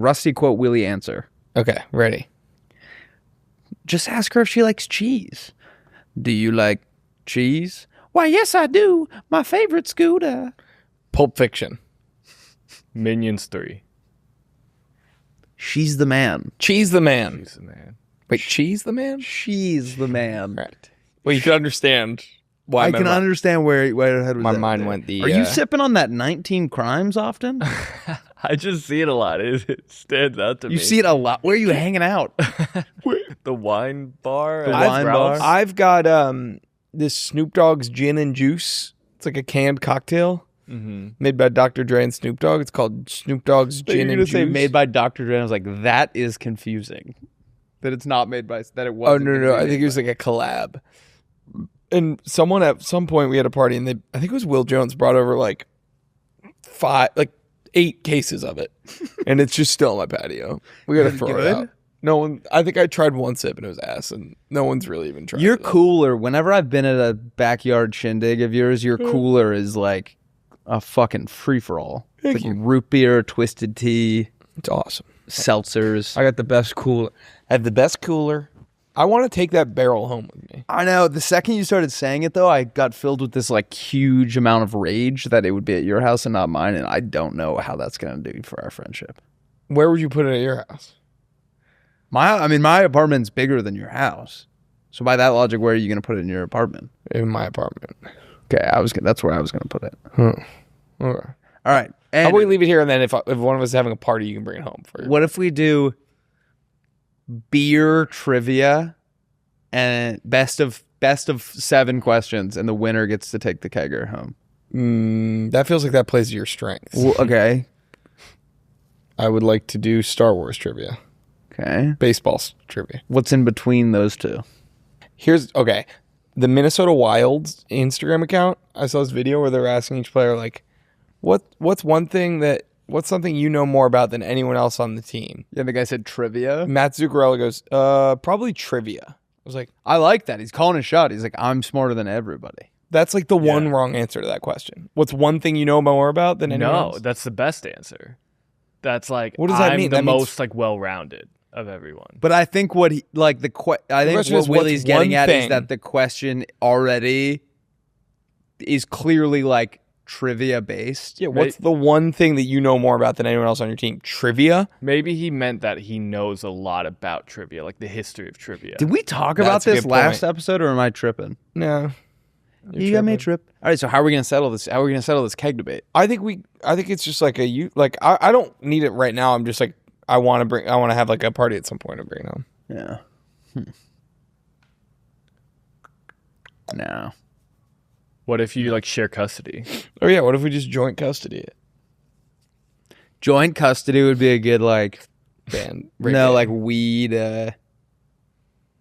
Rusty Quote Willie Answer. Okay, ready. Just ask her if she likes cheese. Do you like cheese? Why, yes, I do. My favorite's Gouda. Pulp Fiction. Minions 3. She's the man. Cheese the man. She's the man. Wait, cheese the man? She's the man. Right. Well, you can understand why I can understand where her head was my at mind there. went the... Are you sipping on that 19 Crimes often? I just see it a lot. It stands out to me. You see it a lot. Where are you hanging out? The wine bar. The at wine Ralph's. bar? I've got this Snoop Dogg's gin and juice. It's like a canned cocktail made by Dr. Dre and Snoop Dogg. It's called Snoop Dogg's gin and juice. Say made by Dr. Dre. I was like, that is confusing. That it's not made by. That it was. Oh no! I think it was like a collab. And someone at some point we had a party, and I think it was Will Jones brought over like 8 cases of it, and it's just still on my patio. We gotta throw it out. No one. I think I tried one sip and it was ass, and no one's really even tried. Your cooler. Whenever I've been at a backyard shindig of yours, your cooler is like a fucking free for all. It's like root beer, twisted tea. It's awesome. Seltzers. I got the best cooler. I have the best cooler. I want to take that barrel home with me. I know. The second you started saying it, though, I got filled with this like huge amount of rage that it would be at your house and not mine, and I don't know how that's gonna do for our friendship. Where would you put it at your house? My apartment's bigger than your house, so by that logic, where are you gonna put it in your apartment? In my apartment. Okay, that's where I was gonna put it. Okay. All right. How about we leave it here, and then if one of us is having a party, you can bring it home for you. What if we do beer trivia and best of 7 questions, and the winner gets to take the kegger home? That feels like that plays to your strengths. Well, okay. I would like to do Star Wars trivia. Okay. Baseball trivia. What's in between those two? Okay. The Minnesota Wild's Instagram account, I saw this video where they're asking each player, like, what's something you know more about than anyone else on the team? Yeah, the guy said trivia. Matt Zuccarello goes, probably trivia. I was like, I like that. He's calling a shot. He's like, I'm smarter than everybody. that's like the one wrong answer to that question. What's one thing you know more about than anyone else? No, that's the best answer. That's like, what does that I'm mean? the That means- most like well-rounded of everyone. But I think what question is, Willie's what's getting one at is thing- that the question already is clearly like trivia based. Yeah, what's the one thing that you know more about than anyone else on your team? Trivia? Maybe he meant that he knows a lot about trivia, like the history of trivia. Did we talk about That's a this good last point. episode, or am I tripping? No. You got me trip. All right, so how are we gonna settle this? How are we gonna settle this keg debate? I think it's just like I don't need it right now. I'm just like I want to have like a party at some point and bring it home. Yeah. No. What if you like share custody? Oh yeah, what if we just joint custody it? Joint custody would be a good like Band. like weed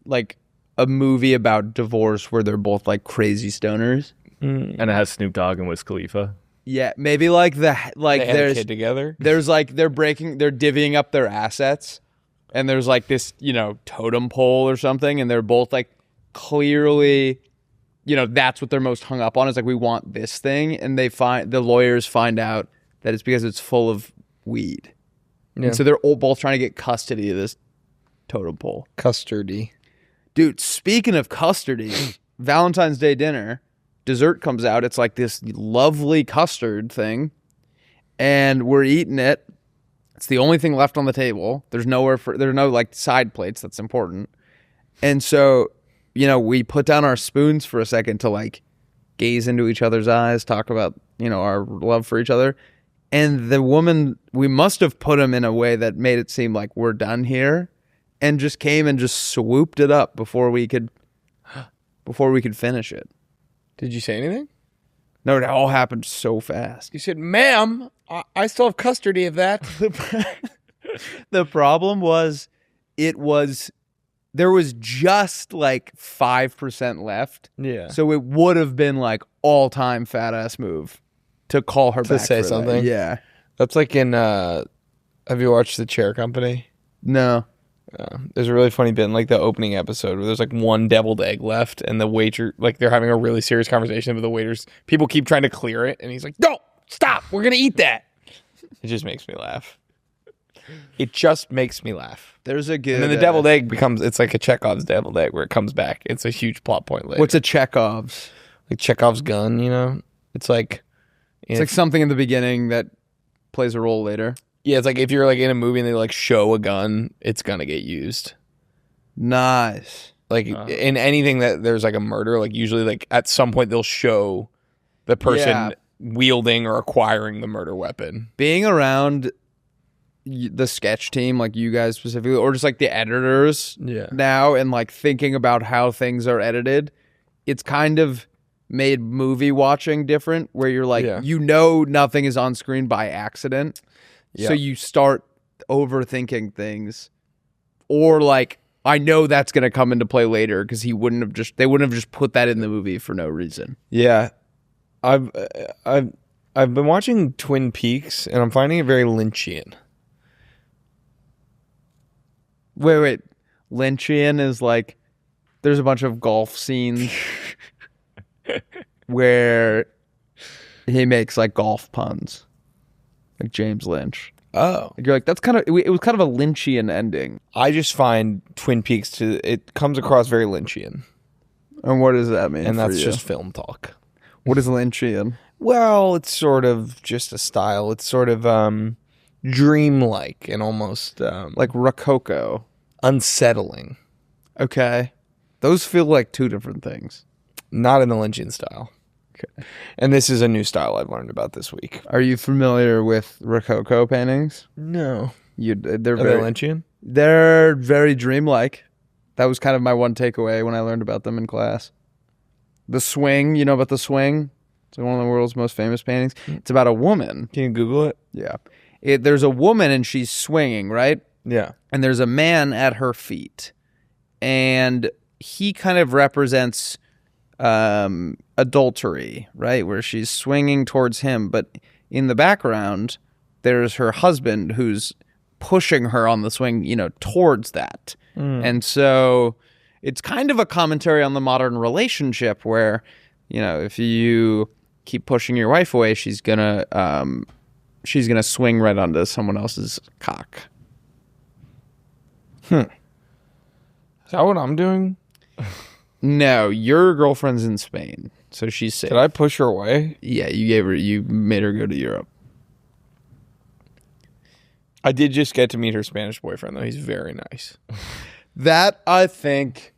like a movie about divorce where they're both like crazy stoners. And it has Snoop Dogg and Wiz Khalifa. Yeah, maybe like they had a kid together. There's like they're divvying up their assets, and there's like this, totem pole or something, and they're both like clearly, that's what they're most hung up on is like, we want this thing, and the lawyers find out that it's because it's full of weed. Yeah. And so they're both trying to get custody of this totem pole. Custody. Dude, speaking of custody, Valentine's Day dinner, dessert comes out. It's like this lovely custard thing, and we're eating it. It's the only thing left on the table. There's no like side plates. That's important. And so, we put down our spoons for a second to like gaze into each other's eyes, talk about, our love for each other. And the woman, we must have put them in a way that made it seem like we're done here, and just came and just swooped it up before we could finish it. Did you say anything? No, it all happened so fast. You said, "Ma'am, I still have custody of that." The problem was, there was just like 5% left. Yeah. So it would have been like all-time fat ass move to call her To back say for that. something? Yeah. That's like in. Have you watched The Chair Company? No. There's a really funny bit in like the opening episode where there's like one deviled egg left, and the waiter, like they're having a really serious conversation, but the waiters, people keep trying to clear it, and he's like, "No, stop! We're gonna eat that." It just makes me laugh. It just makes me laugh. There's a good. And then the deviled egg it's like a Chekhov's deviled egg where it comes back. It's a huge plot point later. What's a Chekhov's? Like Chekhov's gun? It's like It's like something in the beginning that plays a role later. Yeah, it's like if you're like in a movie and they like show a gun, it's gonna get used. Nice. Like in anything that there's like a murder, like usually like at some point they'll show the person wielding or acquiring the murder weapon. Being around the sketch team, like you guys specifically, or just like the editors now, and like thinking about how things are edited, it's kind of made movie watching different, where you're like, nothing is on screen by accident. Yeah. So you start overthinking things, or like, I know that's going to come into play later because they wouldn't have just put that in the movie for no reason. Yeah. I've been watching Twin Peaks and I'm finding it very Lynchian. Wait. Lynchian is like, there's a bunch of golf scenes where he makes like golf puns. Like James Lynch. Oh. You're like, that's kind of, it was kind of a Lynchian ending. I just find Twin Peaks it comes across very Lynchian. And what does that mean? And for that's you? just film talk. What is Lynchian? Well, it's sort of just a style. It's sort of dreamlike and almost Like Rococo. unsettling. Okay. Those feel like two different things. Not in the Lynchian style. Okay. And this is a new style I've learned about this week. Are you familiar with Rococo paintings? No. They're Are they very Lynchian? They're very dreamlike. That was kind of my one takeaway when I learned about them in class. The Swing, you know about The Swing? It's one of the world's most famous paintings. It's about a woman. Can you Google it? Yeah. There's a woman and she's swinging, right? Yeah. And there's a man at her feet. And he kind of represents adultery, right? Where she's swinging towards him. But in the background, there's her husband who's pushing her on the swing, towards that. And so it's kind of a commentary on the modern relationship where, if you keep pushing your wife away, she's gonna swing right onto someone else's cock. Is that what I'm doing? No, your girlfriend's in Spain, so she's safe. Did I push her away? Yeah, you made her go to Europe. I did just get to meet her Spanish boyfriend, though. He's very nice. That, I think,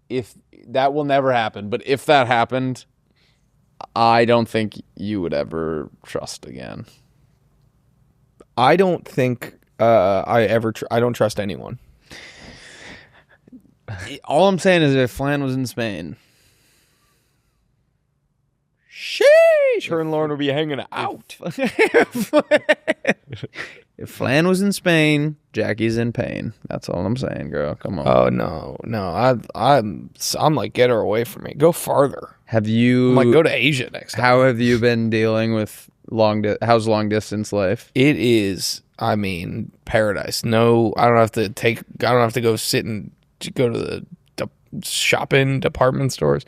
if that will never happen, but if that happened, I don't think you would ever trust again. I don't think I don't trust anyone. All I'm saying is if Flan was in Spain. Sheesh! Her and Lauren would be hanging out. If Flan was in Spain, Jackie's in pain. That's all I'm saying, girl. Come on. Oh no! I'm like, get her away from me. Go farther. Have you? I'm like, go to Asia next time. How have you been dealing with how's long distance life? It is, paradise. No, I don't have to go sit and go to the shopping department stores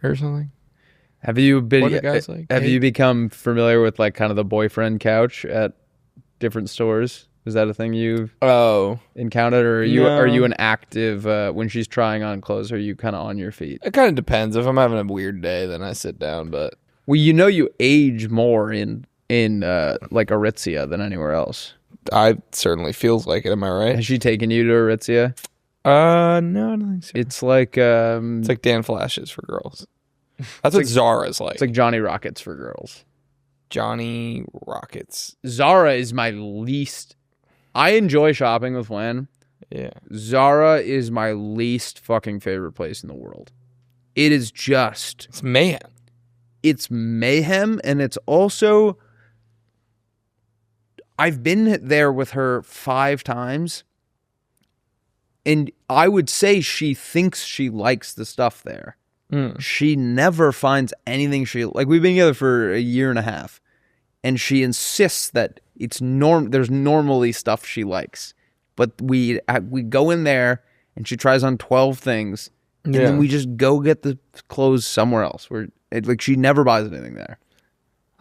or something. Have you been? What are the guys like? Have Hey. you become familiar with like kind of the boyfriend couch at different stores? Is that a thing you've encountered, or are you an active when she's trying on clothes? Are you kind of on your feet? It kind of depends. If I'm having a weird day, then I sit down. But Well, you age more in like Aritzia than anywhere else. I certainly feels like it. Am I right? Has she taken you to Aritzia? No, I don't think so. It's like It's like Dan Flashes for girls. That's what Zara's like. it's like Johnny Rockets for girls. Johnny Rockets. Zara is my least. I enjoy shopping with Flan. Yeah. Zara is my least fucking favorite place in the world. It is just. It's mayhem. It's mayhem, and it's also. I've been there with her 5 times, and I would say she thinks she likes the stuff there. She never finds anything we've been together for a year and a half, and she insists that it's there's normally stuff she likes, but we go in there and she tries on 12 things, and then we just go get the clothes somewhere else. She never buys anything there.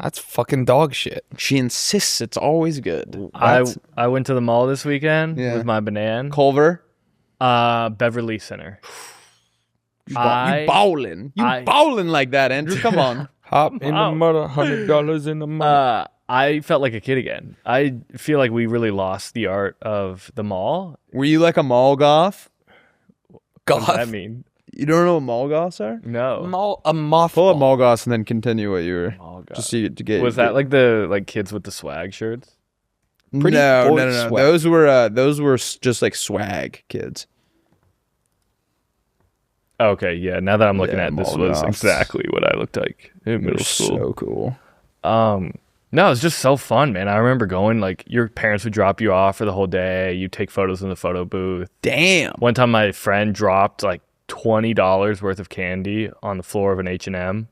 That's fucking dog shit. She insists it's always good. I went to the mall this weekend Yeah. with my banana. Culver, Beverly Center. you bowling. You bowling like that, Andrew. Come on. Hop in the mud, $100 in the mud. I felt like a kid again. I feel like we really lost the art of the mall. Were you like a mall goth? What does that mean? You don't know what mall goths are? No. A moth. Pull up mall goths and then continue what you were. Mall goth. Just to get. Was that like the kids with the swag shirts? Pretty No. boy swag. Those were just like swag kids. Okay, yeah. Now that I'm looking Yeah, at it, this mall was goths. exactly what I looked like in middle school. So cool. No, it's just so fun, man. I remember going, like, your parents would drop you off for the whole day. You take photos in the photo booth. Damn. One time my friend dropped like $20 worth of candy on the floor of an H&M.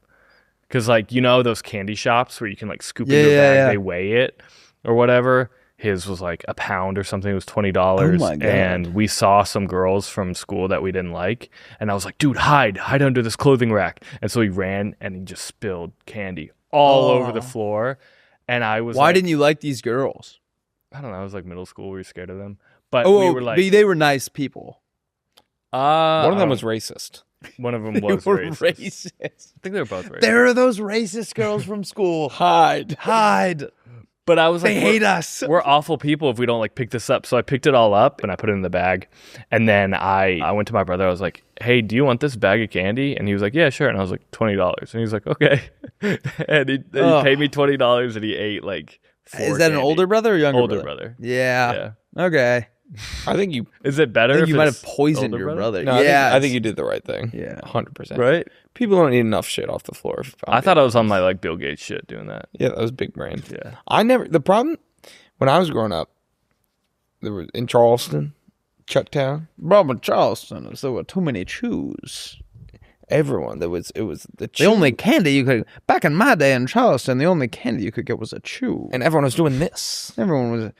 Because, like, those candy shops where you can, like, scoop into a bag, they weigh it or whatever. His was like £1 or something. It was $20. Oh my God. And we saw some girls from school that we didn't like. And I was like, dude, hide under this clothing rack. And so he ran and he just spilled candy all over the floor. And I was Why didn't you like these girls? I don't know. It was like middle school. We were scared of them, but Oh, we were like, they were nice people. One of them was racist. One of them They was were racist. racist. I think they were both racist. There are those racist girls from school. Hide. But I was like, They hate us. We're awful people if we don't like pick this up. So I picked it all up and I put it in the bag. And then I went to my brother. I was like, hey, do you want this bag of candy? And he was like, yeah, sure. And I was like, $20. And he was like, okay. And he paid me $20 and he ate like 4 Is that candy. an older brother or younger Older brother? brother. Yeah. Okay. I think you. Is it better I think if you might it's have poisoned older your brother. No, Yeah. I think you did the right thing. Yeah. 100%. Right? People don't eat enough shit off the floor. I thought I was on my like Bill Gates shit doing that. Yeah, that was big brain. Yeah. The problem when I was growing up, there was in Charleston, Chucktown. Robert Charleston, there were too many chews. Everyone, it was the chew. The only candy you could, back in my day in Charleston, the only candy you could get was a chew. and everyone was doing this. Everyone was,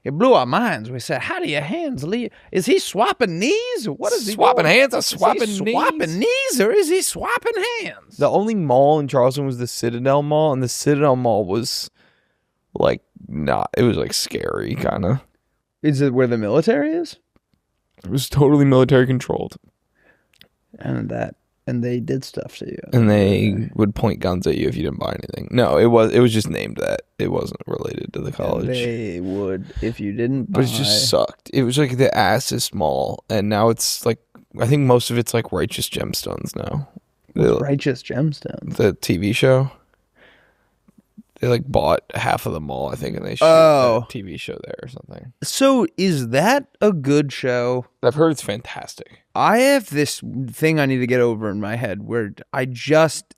it blew our minds. We said, how do your hands leave? Is he swapping knees? What is he Swapping doing? hands or Is he swapping knees? swapping knees or is he swapping hands? The only mall in Charleston was the Citadel Mall, and the Citadel Mall was like it was like scary kind of. Is it where the military is? It was totally military controlled, And they did stuff to you. and they would point guns at you if you didn't buy anything. No, it was just named that. It wasn't related to the college. And they would if you didn't buy. But it just sucked. It was like the assest mall, and now it's like I think most of it's like Righteous Gemstones now. Righteous Gemstones. The TV show. They like bought half of the mall, I think, and they shoot Oh. a TV show there or something. So is that a good show? I've heard it's fantastic. I have this thing I need to get over in my head where I just,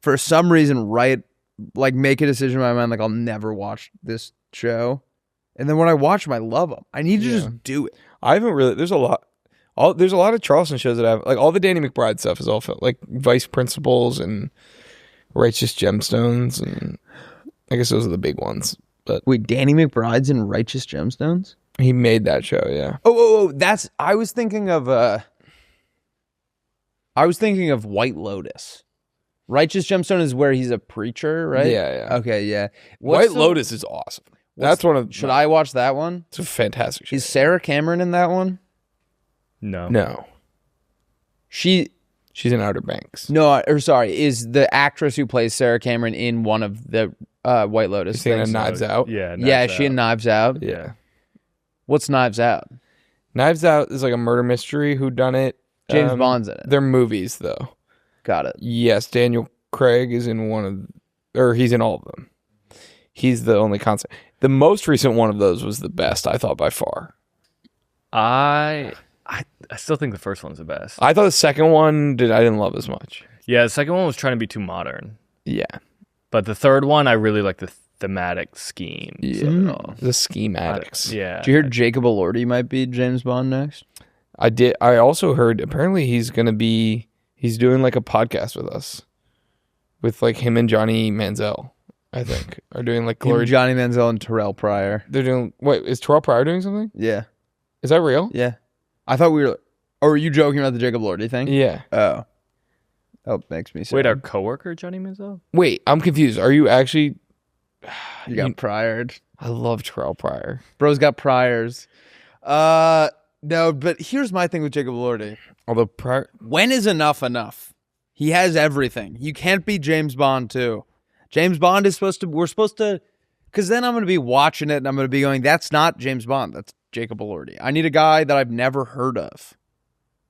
for some reason, make a decision in my mind, like I'll never watch this show. And then when I watch them, I love them. I need to just do it. I haven't really. There's a lot of Charleston shows that have like all the Danny McBride stuff is all like Vice Principals and Righteous Gemstones, and I guess those are the big ones. But Wait, Danny McBride's in Righteous Gemstones? he made that show, yeah. Oh, I was thinking of White Lotus. Righteous Gemstone is where he's a preacher, right? Yeah. Okay, yeah. White Lotus is awesome. That's one of. Should I watch that one? It's a fantastic show. Is Sarah Cameron in that one? No. She's in Outer Banks. No, sorry, is the actress who plays Sarah Cameron in one of the White Lotus Is she in things? Knives Out? Yeah. Yeah, is she in Knives Out? Yeah. What's Knives Out? Knives Out is like a murder mystery. Who done it? James Bond's in it. They're movies though. Got it. Yes, Daniel Craig is in he's in all of them. He's the only constant. The most recent one of those was the best, I thought, by far. I still think the first one's the best. I thought the second one I didn't love as much. Yeah, the second one was trying to be too modern. Yeah. But the third one, I really like the thematic schemes. Yeah. Of it all. The schematics. Yeah. Did you hear Jacob Elordi might be James Bond next? I did. I also heard apparently he's doing like a podcast with us. With like him and Johnny Manziel, I think. Are doing like Glory. Johnny Manziel and Terrell Pryor. They're doing is Terrell Pryor doing something? Yeah. Is that real? Yeah. I thought we were... Or were you joking about the Jacob Elordi thing? Yeah. Oh. That makes me sad. Wait, our coworker Johnny Manziel? Wait, I'm confused. Are you actually You got priored. I love Terrell Pryor. Bro's got priors. No, but here's my thing with Jacob Elordi. Although Pryor, When is enough enough? He has everything. You can't be James Bond too. James Bond is we're supposed to, because then I'm going to be watching it and I'm going to be going, that's not James Bond. That's Jacob Elordi. I need a guy that I've never heard of.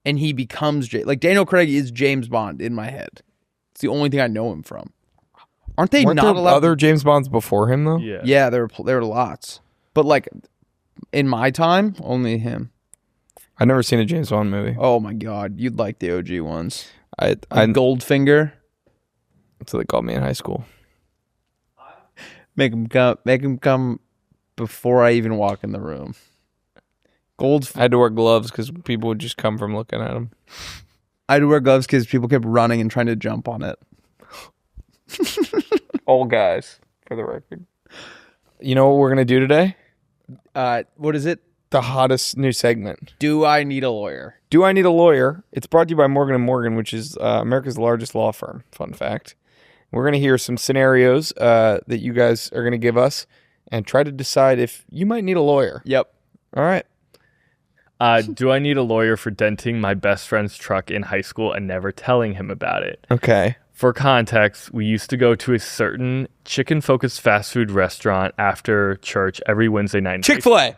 And he becomes, like Daniel Craig is James Bond in my head. It's the only thing I know him from. Aren't they weren't not there allowed? other James Bonds before him though? Yeah. Yeah, there were lots. But like, in my time, only him. I've never seen a James Bond movie. Oh my God, you'd like the OG ones. I Goldfinger. That's what they called me in high school. Make him come before I even walk in the room. I had to wear gloves because people would just come from looking at them. I had to wear gloves because people kept running and trying to jump on it. Old guys, for the record. You know what we're gonna do today? What is it? The hottest new segment. Do I need a lawyer? Do I need a lawyer? It's brought to you by Morgan & Morgan, which is America's largest law firm. Fun fact. We're going to hear some scenarios that you guys are going to give us, and try to decide if you might need a lawyer. Yep. All right. Do I need a lawyer for denting my best friend's truck in high school and never telling him about it? Okay. For context, we used to go to a certain chicken-focused fast food restaurant after church every Wednesday night. Chick-fil-A.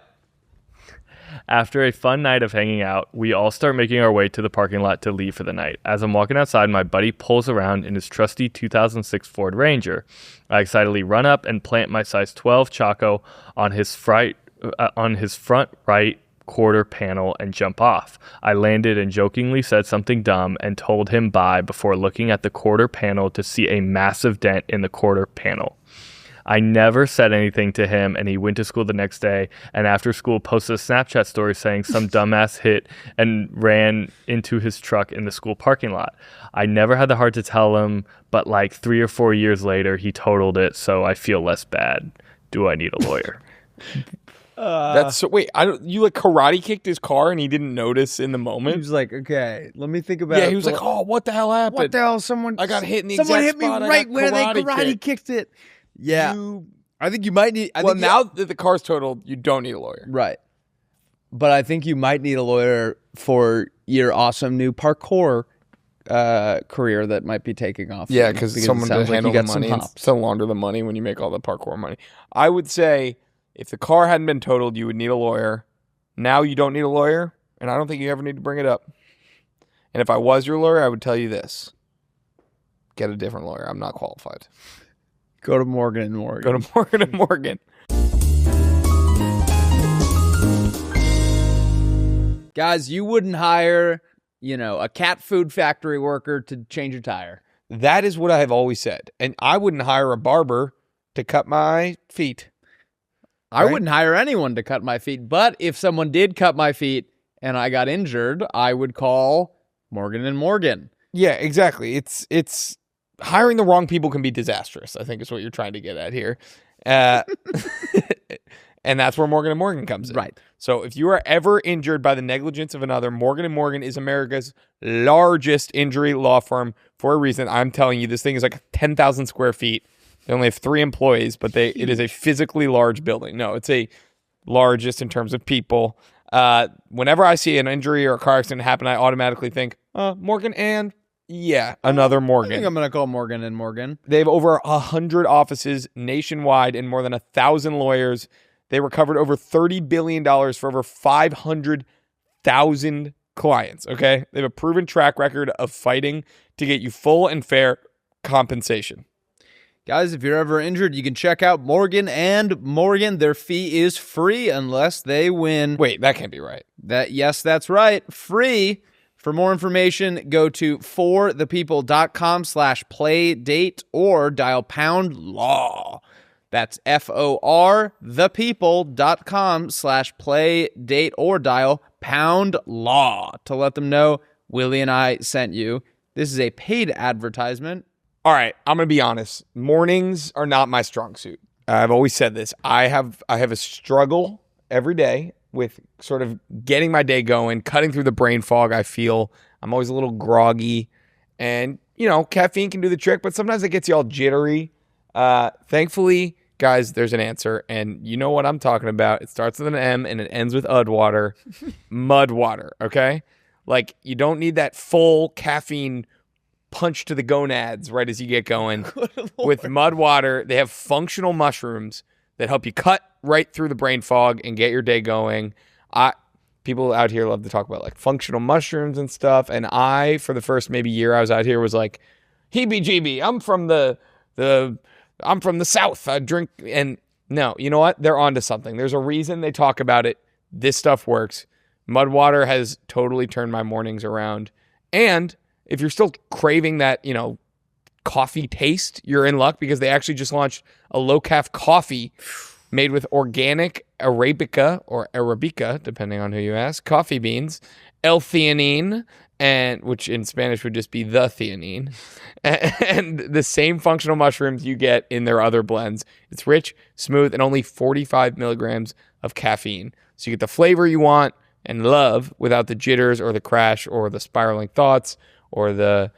After a fun night of hanging out, we all start making our way to the parking lot to leave for the night. As I'm walking outside, my buddy pulls around in his trusty 2006 Ford Ranger. I excitedly run up and plant my size 12 Chaco on his front right quarter panel and jump off. I landed and jokingly said something dumb and told him bye before looking at the quarter panel to see a massive dent in the quarter panel. I never said anything to him, and he went to school the next day, and after school posted a Snapchat story saying some dumbass hit and ran into his truck in the school parking lot. I never had the heart to tell him, but like 3 or 4 years later, he totaled it, so I feel less bad. Do I need a lawyer? That's so. Wait, you like karate kicked his car and he didn't notice in the moment? He was like, okay, let me think about it. Yeah, he was like, oh, what the hell happened? What the hell? I got hit in the someone exact hit me spot. right where they karate kicked it. Yeah. I think you might need... now that the car's totaled, you don't need a lawyer. Right. But I think you might need a lawyer for your awesome new parkour career that might be taking off. Yeah, because someone to handle the money and hops. to launder the money when you make all the parkour money. I would say if the car hadn't been totaled, you would need a lawyer. Now you don't need a lawyer, and I don't think you ever need to bring it up. And if I was your lawyer, I would tell you this. Get a different lawyer. I'm not qualified. Go to Morgan & Morgan. Go to Morgan & Morgan. Guys, you wouldn't hire, a cat food factory worker to change a tire. That is what I have always said. And I wouldn't hire a barber to cut my feet. I wouldn't hire anyone to cut my feet. But if someone did cut my feet and I got injured, I would call Morgan & Morgan. Yeah, exactly. It's hiring the wrong people can be disastrous, I think is what you're trying to get at here. And that's where Morgan & Morgan comes in. Right. So if you are ever injured by the negligence of another, Morgan & Morgan is America's largest injury law firm for a reason. I'm telling you, this thing is like 10,000 square feet. They only have 3 employees, but it is a physically large building. No, it's a largest in terms of people. Whenever I see an injury or a car accident happen, I automatically think, Morgan and... Yeah, another Morgan. I think I'm going to call Morgan & Morgan. They have over 100 offices nationwide and more than 1,000 lawyers. They recovered over $30 billion for over 500,000 clients, okay? They have a proven track record of fighting to get you full and fair compensation. Guys, if you're ever injured, you can check out Morgan & Morgan. Their fee is free unless they win. Wait, that can't be right. Yes, that's right. Free. For more information, go to forthepeople.com/playdate or dial #law. That's FOR thepeople.com/playdate or dial #law to let them know Willie and I sent you. This is a paid advertisement. All right, I'm going to be honest. Mornings are not my strong suit. I've always said this. I have a struggle every day with sort of getting my day going, cutting through the brain fog I feel. I'm always a little groggy. And, caffeine can do the trick, but sometimes it gets you all jittery. Thankfully, guys, there's an answer. And you know what I'm talking about. It starts with an M and it ends with Udwater. Mud water, okay? Like, you don't need that full caffeine punch to the gonads right as you get going. With Mud water, they have functional mushrooms that help you cut right through the brain fog and get your day going. People out here love to talk about like functional mushrooms and stuff. And for the first maybe year I was out here, was like, heebie-jeebie, I'm from the South. I drink. And no, you know what? They're onto something. There's a reason they talk about it. This stuff works. Mud water has totally turned my mornings around. And if you're still craving that, coffee taste, you're in luck because they actually just launched a low-calf coffee made with organic Arabica or Arabica, depending on who you ask, coffee beans, L-theanine, and which in Spanish would just be the theanine, and the same functional mushrooms you get in their other blends. It's rich, smooth, and only 45 milligrams of caffeine. So you get the flavor you want and love without the jitters or the crash or the spiraling thoughts or the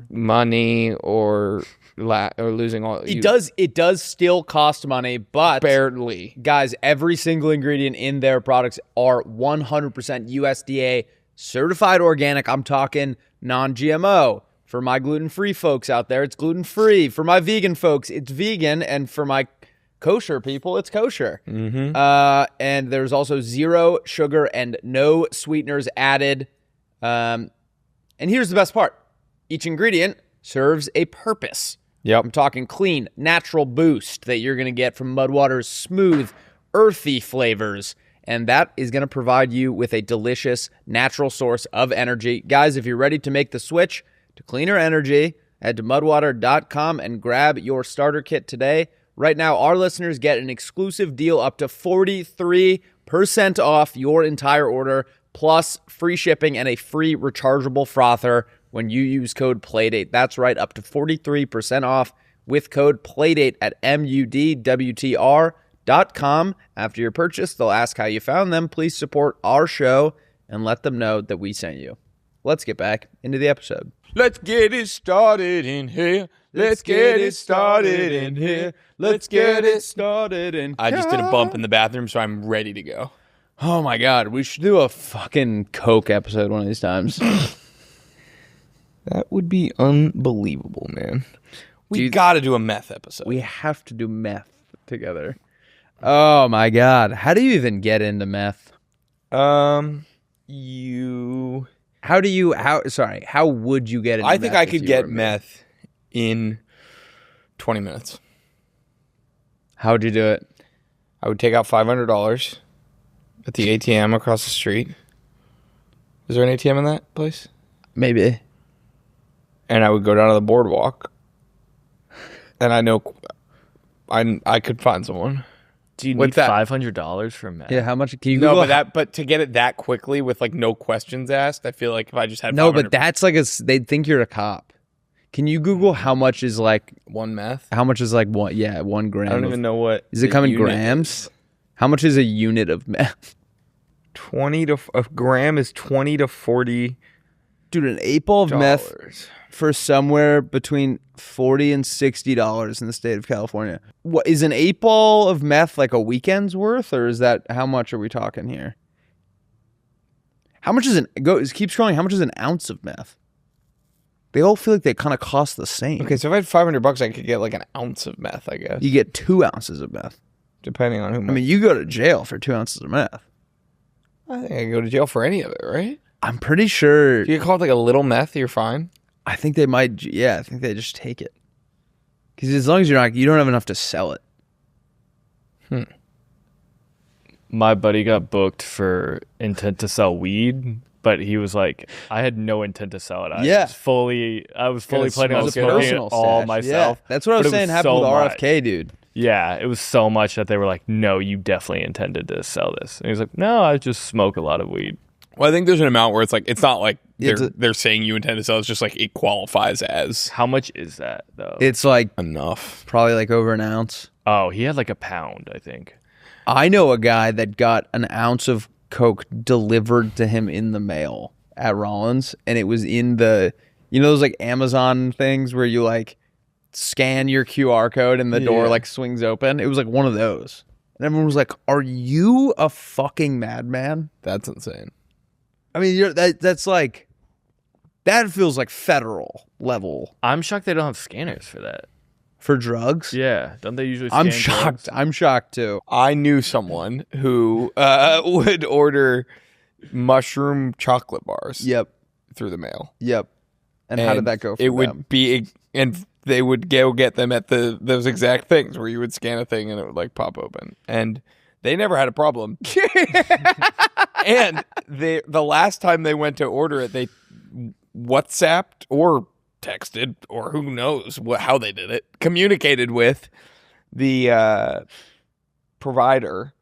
money or or losing all. It does still cost money, but barely. Guys, every single ingredient in their products are 100% USDA certified organic. I'm talking non-GMO. For my gluten-free folks out there, it's gluten-free. For my vegan folks, it's vegan. And for my kosher people, it's kosher. Mm-hmm. And there's also 0 sugar and no sweeteners added. And here's the best part. Each ingredient serves a purpose. Yep. I'm talking clean, natural boost that you're going to get from Mudwater's smooth, earthy flavors. And that is going to provide you with a delicious, natural source of energy. Guys, if you're ready to make the switch to cleaner energy, head to mudwater.com and grab your starter kit today. Right now, our listeners get an exclusive deal up to 43% off your entire order, plus free shipping and a free rechargeable frother when you use code Playdate. That's right, up to 43% off with code Playdate at mudwtr.com. After your purchase, they'll ask how you found them. Please support our show and let them know that we sent you. Let's get back into the episode. Let's get it started in here. Let's get it started in here. Let's get it started in here. I just did a bump in the bathroom, so I'm ready to go. Oh my God, we should do a fucking Coke episode one of these times. That would be unbelievable, man. We got to do a meth episode. We have to do meth together. Oh my God, how do you even get into meth? How would you get into meth? I think I could get meth in 20 minutes. How would you do it? I would take out $500 at the ATM across the street. Is there an ATM in that place? Maybe. And I would go down to the boardwalk. And I know I could find someone. Do you need $500 for meth? Yeah, how much can you but to get it that quickly with like no questions asked, I feel like if I just had No, but that's like they'd think you're a cop. Can you Google how much is like one meth? How much is like 1 gram? I don't even know what. Is it come in grams? How much is a unit of meth? A gram is 20 to 40. Dude, an 8 ball of meth for somewhere between $40 and $60 in the state of California. What is an 8 ball of meth like a weekend's worth, or is that how much are we talking here? How much is keep scrolling. How much is an ounce of meth? They all feel like they kind of cost the same. Okay, so if I had $500, I could get like an ounce of meth, I guess. You get 2 ounces of meth, depending on who. I mean, you go to jail for 2 ounces of meth. I think I can go to jail for any of it, right? I'm pretty sure. If you call it like a little meth, you're fine. I think they might. Yeah, I think they just take it. Because as long as you don't have enough to sell it. My buddy got booked for intent to sell weed, but he was like, I had no intent to sell it. I was fully planning on smoking it all myself. Yeah, that's what I was saying happened with RFK, dude. Yeah, it was so much that they were like, no, you definitely intended to sell this. And he was like, no, I just smoke a lot of weed. Well, I think there's an amount where it's like, it's not like they're saying you intend to sell. It's just like it qualifies as. How much is that, though? It's like enough. Probably like over an ounce. Oh, he had like a pound, I think. I know a guy that got an ounce of Coke delivered to him in the mail at Rollins, and it was in the, those like Amazon things where you like scan your QR code and the door like swings open. It was like one of those, and everyone was like, "Are you a fucking madman?" That's insane. I mean, that's like, that feels like federal level. I'm shocked they don't have scanners for that. For drugs? Yeah. Don't they usually scan I'm shocked. drugs? I'm shocked too. I knew someone who would order mushroom chocolate bars. Yep. Through the mail. Yep. And how did that go for them? Would be, and they would go get them at those exact things where you would scan a thing and it would like pop open. And they never had a problem. And the last time they went to order it, they WhatsApped or texted, or who knows how they did it, communicated with the provider,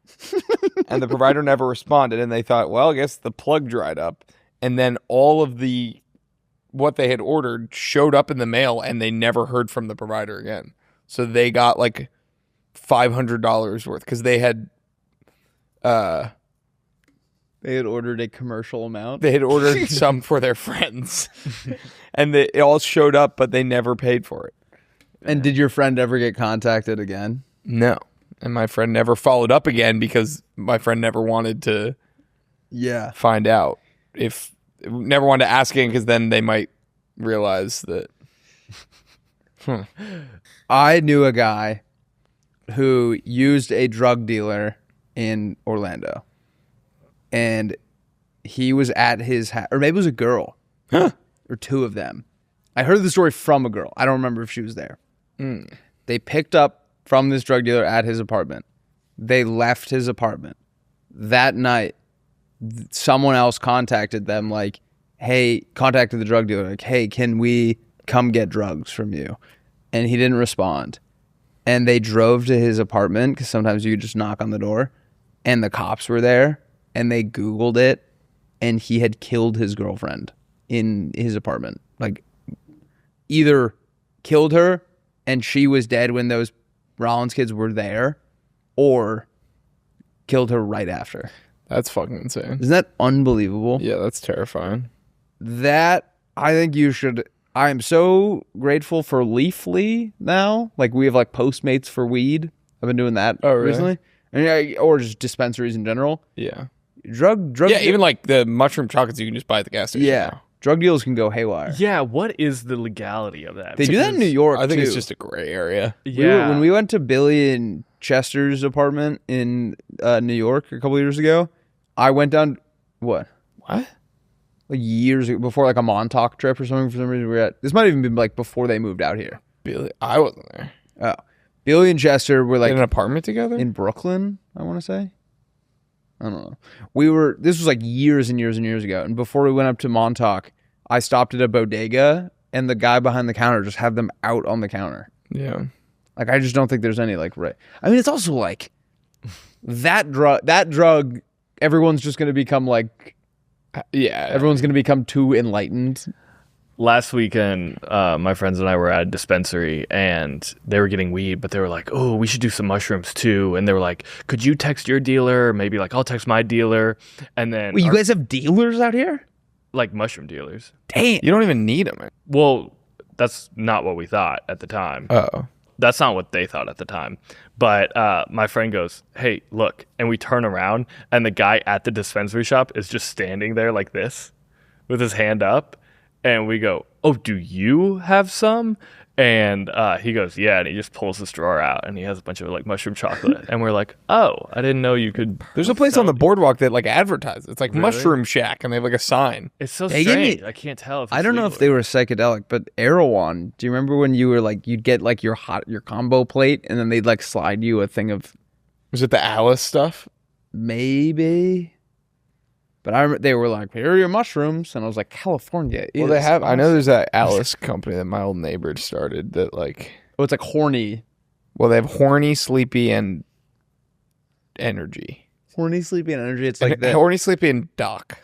and the provider never responded, and they thought, well, I guess the plug dried up, and then all of what they had ordered showed up in the mail, and they never heard from the provider again. So they got like $500 worth because they had ordered a commercial amount. They had ordered some for their friends, and it all showed up, but they never paid for it. And did your friend ever get contacted again? No. And my friend never followed up again because my friend never wanted to find out. Never wanted to ask again because then they might realize that. I knew a guy who used a drug dealer in Orlando. And he was at his house, or maybe it was a girl, or two of them. I heard the story from a girl. I don't remember if she was there. They picked up from this drug dealer at his apartment. They left his apartment. That night, someone else contacted them like, hey, contacted the drug dealer, like, hey, can we come get drugs from you? And he didn't respond. And they drove to his apartment, because sometimes you just knock on the door, and the cops were there, and they Googled it, and he had killed his girlfriend in his apartment. Like, either killed her and she was dead when those Rollins kids were there, or killed her right after. That's fucking insane. Isn't that unbelievable? Yeah, that's terrifying. That, I think you should... I am so grateful for Leafly now. Like, we have like Postmates for weed. I've been doing that recently. And, or just dispensaries in general. Yeah. Drug. Yeah, even like the mushroom chocolates you can just buy at the gas station. Yeah. Now. Drug deals can go haywire. Yeah, what is the legality of that? They do that in New York, I think too. it's just a gray area. Yeah. When we went to Billy and Chester's apartment in New York a couple of years ago, I went down... What? What? Like years ago, before like a Montauk trip or something. For some reason, we were at... This might have even been like before they moved out here. Billy, I wasn't there. Oh. Billy and Chester were like... in an apartment together? In Brooklyn, I want to say. I don't know. This was like years and years and years ago. And before we went up to Montauk, I stopped at a bodega, and the guy behind the counter just had them out on the counter. Yeah. Like, I just don't think there's any like... I mean, it's also like that drug, everyone's just going to become like... Yeah. Everyone's going to become too enlightened. Last weekend, my friends and I were at a dispensary, and they were getting weed, but they were like, oh, we should do some mushrooms too. And they were like, could you text your dealer? Maybe like I'll text my dealer. And then... Wait, you guys have dealers out here? Like mushroom dealers. Damn. You don't even need them. Well, that's not what we thought at the time. Oh. That's not what they thought at the time. But my friend goes, hey, look. And we turn around, and the guy at the dispensary shop is just standing there like this with his hand up. And we go, oh, do you have some? And he goes, yeah. And he just pulls this drawer out, and he has a bunch of like mushroom chocolate. And we're like, oh, I didn't know you could. There's a place on the boardwalk that like advertises. It's like Really? Mushroom Shack, and they have like a sign. It's so They gave me- strange. I can't tell if I don't know if they were psychedelic, but Erewhon, do you remember when you were like, you'd get like your combo plate, and then they'd like slide you a thing of... Was it the Alice stuff? Maybe... But they were like, here are your mushrooms. And I was like, California is... Well, they have... I know awesome. there's that Alice company that my old neighbor started that like... Oh, it's like horny. Well, they have Horny, Sleepy, and Energy. Horny, sleepy, and energy. It's like that. Horny, Sleepy, and Doc.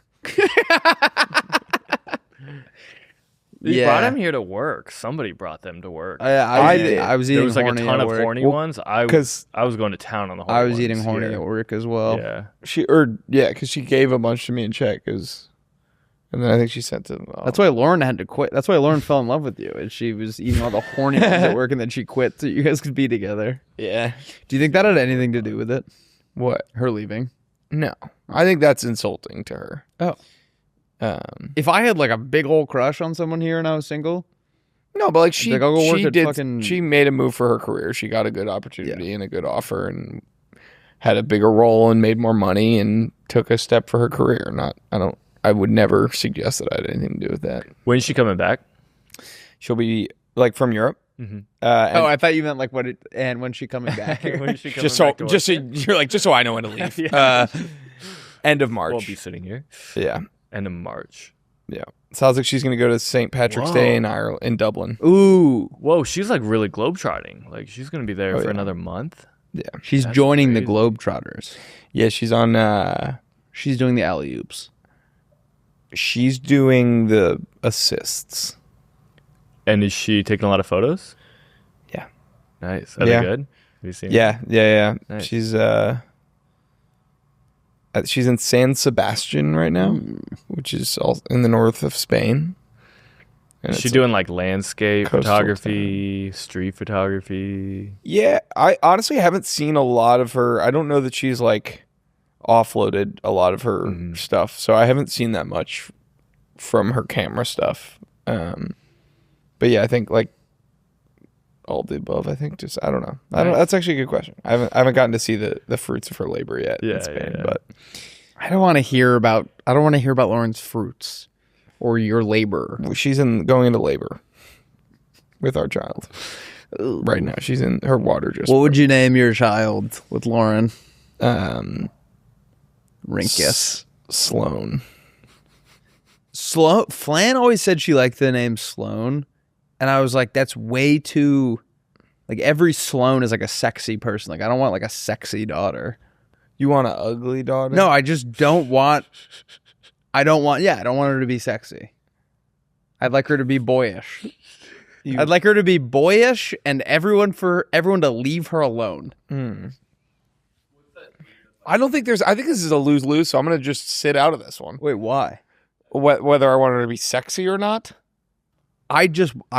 You brought him here to work. Somebody brought them to work. I did. was eating There was like a horny ton at of work. horny ones. I was going to town on the horny I was ones eating horny here. at work as well. Yeah. Because she gave a bunch to me in check. And then I think she sent them. That's why Lauren had to quit. That's why Lauren fell in love with you. And she was eating all the horny ones at work, and then she quit so you guys could be together. Yeah. Do you think that had anything to do with it? What? Her leaving? No. I think that's insulting to her. Oh. If I had like a big old crush on someone here and I was single... No, but like she made a move for her career. She got a good opportunity and a good offer and had a bigger role and made more money and took a step for her career. I would never suggest that I had anything to do with that. When's she coming back? She'll be like from Europe. Mm-hmm. I thought you meant like when she coming back here? When's she coming just so back to work? you're like, just so I know when to leave. Yeah. End of March. We'll be sitting here. Yeah. End of March. Yeah. Sounds like she's going to go to St. Patrick's Day in Ireland, in Dublin. Ooh. Whoa, she's like really globetrotting. Like she's going to be there for another month. Yeah. She's That's joining crazy. the Globetrotters. Yeah, she's on... She's doing the alley-oops. she's doing the assists. And is she taking a lot of photos? Yeah. Nice. Are Yeah. they good? Have you seen Yeah. Nice. She's in San Sebastian right now, which is all in the north of Spain. Is she doing like landscape coastal photography, street photography? Yeah, I honestly haven't seen a lot of her. I don't know that she's like offloaded a lot of her stuff, so I haven't seen that much from her camera stuff. But yeah, I think like all the above. I think just I don't know. That's actually a good question. I haven't gotten to see the fruits of her labor yet in Spain, but I don't want to hear about Lauren's fruits or your labor. She's going into labor with our child right now. She's in her water. What would you name your child with Lauren? Rinkus. Sloan. Flan always said she liked the name Sloan, and I was like, that's way too. Like every Sloan is like a sexy person. Like I don't want like a sexy daughter. You want an ugly daughter? No, I just don't want. I don't want her to be sexy. I'd like her to be boyish. I'd like her to be boyish and everyone to leave her alone. I think this is a lose-lose, so I'm going to just sit out of this one. Wait, why? Whether I want her to be sexy or not? I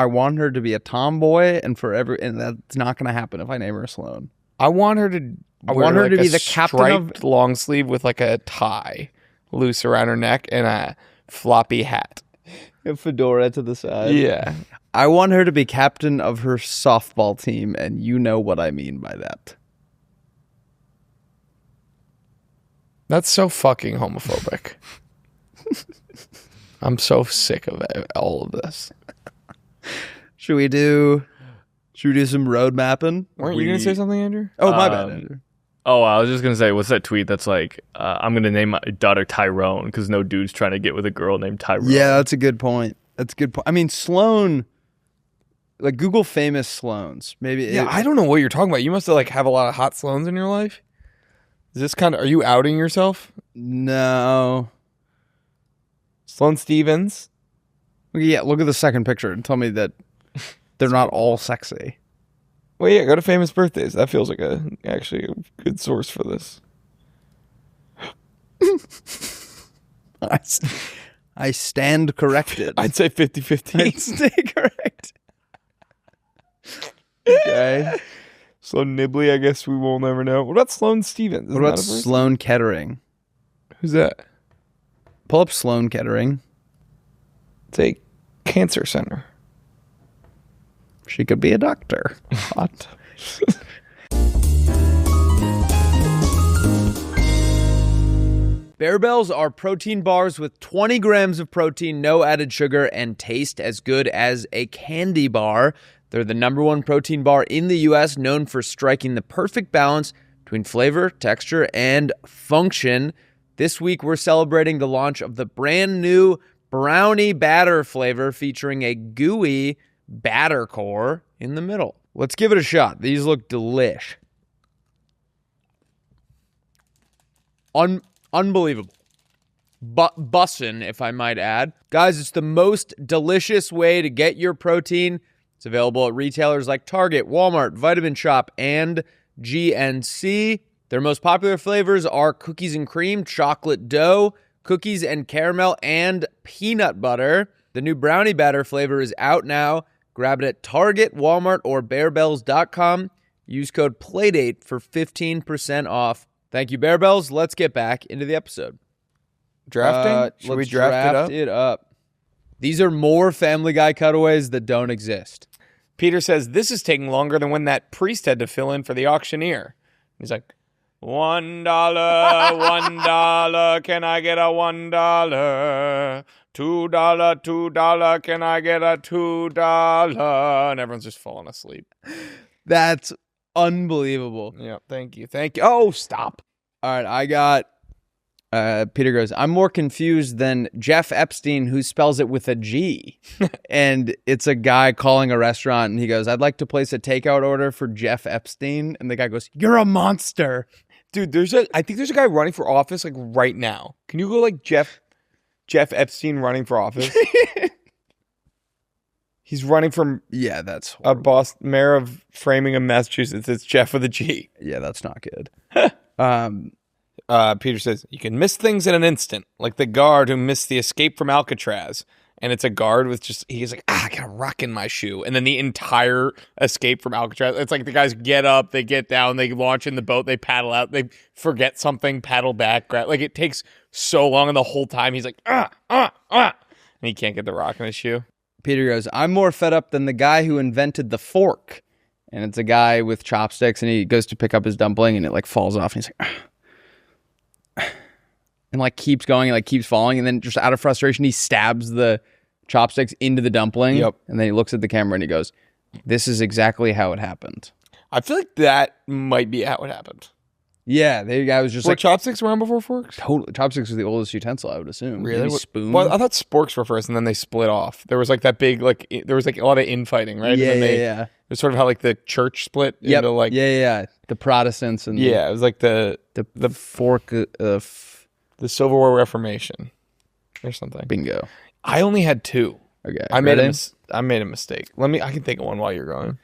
want her to be a tomboy and that's not going to happen if I name her Sloan. I want her to be the captain of long sleeve with like a tie loose around her neck and a floppy hat. A fedora to the side. Yeah. I want her to be captain of her softball team, and you know what I mean by that. That's so fucking homophobic. I'm so sick of all of this. Should we do some road mapping? Weren't you going to say something, Andrew? Oh, my bad, Andrew. Oh, I was just going to say, what's that tweet that's like, I'm going to name my daughter Tyrone because no dude's trying to get with a girl named Tyrone. Yeah, that's a good point. I mean, Sloan, like Google famous Sloans. Maybe. Yeah, I don't know what you're talking about. You must have a lot of hot Sloans in your life. Is this are you outing yourself? No. Sloane Stevens? Yeah, look at the second picture and tell me that they're not all sexy. Well, yeah, go to famous birthdays. That feels like actually a good source for this. I stand corrected. I'd say 50-50. I'd stay correct. Okay. Sloan Nibley, I guess we will never know. What about Sloane Stevens? What about Sloan Kettering? Who's that? Pull up Sloan Kettering. It's a cancer center. She could be a doctor. Hot. Bear Bells are protein bars with 20 grams of protein, no added sugar, and taste as good as a candy bar. They're the #1 protein bar in the U.S., known for striking the perfect balance between flavor, texture, and function. This week, we're celebrating the launch of the brand new brownie batter flavor featuring a gooey batter core in the middle. Let's give it a shot. These look delish. Unbelievable. Bussin', if I might add. Guys, it's the most delicious way to get your protein. It's available at retailers like Target, Walmart, Vitamin Shoppe, and GNC. Their most popular flavors are cookies and cream, chocolate dough, cookies and caramel, and peanut butter. The new brownie batter flavor is out now. Grab it at Target, Walmart, or BearBells.com. Use code Playdate for 15% off. Thank you, Bear Bells. Let's get back into the episode. Drafting? Should we draft it up? These are more Family Guy cutaways that don't exist. Peter says, this is taking longer than when that priest had to fill in for the auctioneer. He's like, $1, $1, can I get a $1? $2, $2, can I get a $2? And everyone's just falling asleep. That's unbelievable. Yeah, thank you. Oh, stop. All right, I got, Peter goes, I'm more confused than Jeff Epstein, who spells it with a G. And it's a guy calling a restaurant, and he goes, I'd like to place a takeout order for Jeff Epstein. And the guy goes, you're a monster. Dude, I think there's a guy running for office like right now. Can you go like Jeff Epstein running for office? He's running for that's horrible. a Boston mayor of Framingham, Massachusetts. It's Jeff with a G. Yeah, that's not good. Peter says, you can miss things in an instant, like the guard who missed the escape from Alcatraz. and it's a guard with he's like, I got a rock in my shoe. And then the entire escape from Alcatraz, it's like the guys get up, they get down, they launch in the boat, they paddle out, they forget something, paddle back. Like, it takes so long, and the whole time he's like, and he can't get the rock in his shoe. Peter goes, I'm more fed up than the guy who invented the fork. And it's a guy with chopsticks, and he goes to pick up his dumpling, and it like falls off, and he's like, and like keeps going, and like keeps falling, and then just out of frustration, he stabs the chopsticks into the dumpling. Yep. And then he looks at the camera and he goes, this is exactly how it happened. I feel like that might be how it happened. Yeah, the guy was just Were like chopsticks around before forks? totally. Chopsticks was the oldest utensil, I would assume. Really? Maybe spoon. Well, I thought sporks were first, and then they split off. There was like that big, like there was like a lot of infighting, right? Yeah, and then yeah. It was sort of how like the church split Yep. into like yeah. The Protestants and it was like the fork of the Civil War Reformation or something. bingo. I only had two. Okay, I made ready? I made a mistake. I can think of one while you're going.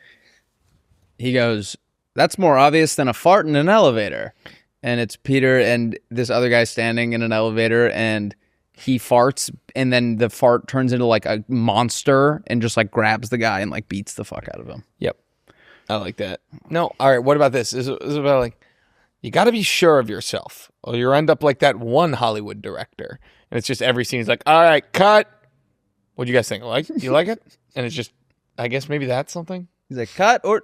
He goes, that's more obvious than a fart in an elevator. And it's Peter and this other guy standing in an elevator, and he farts, and then the fart turns into like a monster and just like grabs the guy and like beats the fuck out of him. Yep. I like that. No, all right, what about this? This is about like, you got to be sure of yourself, or you end up like that one Hollywood director. And it's just every scene is like, all right, cut. What do you guys think? Do you like it? And it's just, I guess maybe that's something. He's like, cut or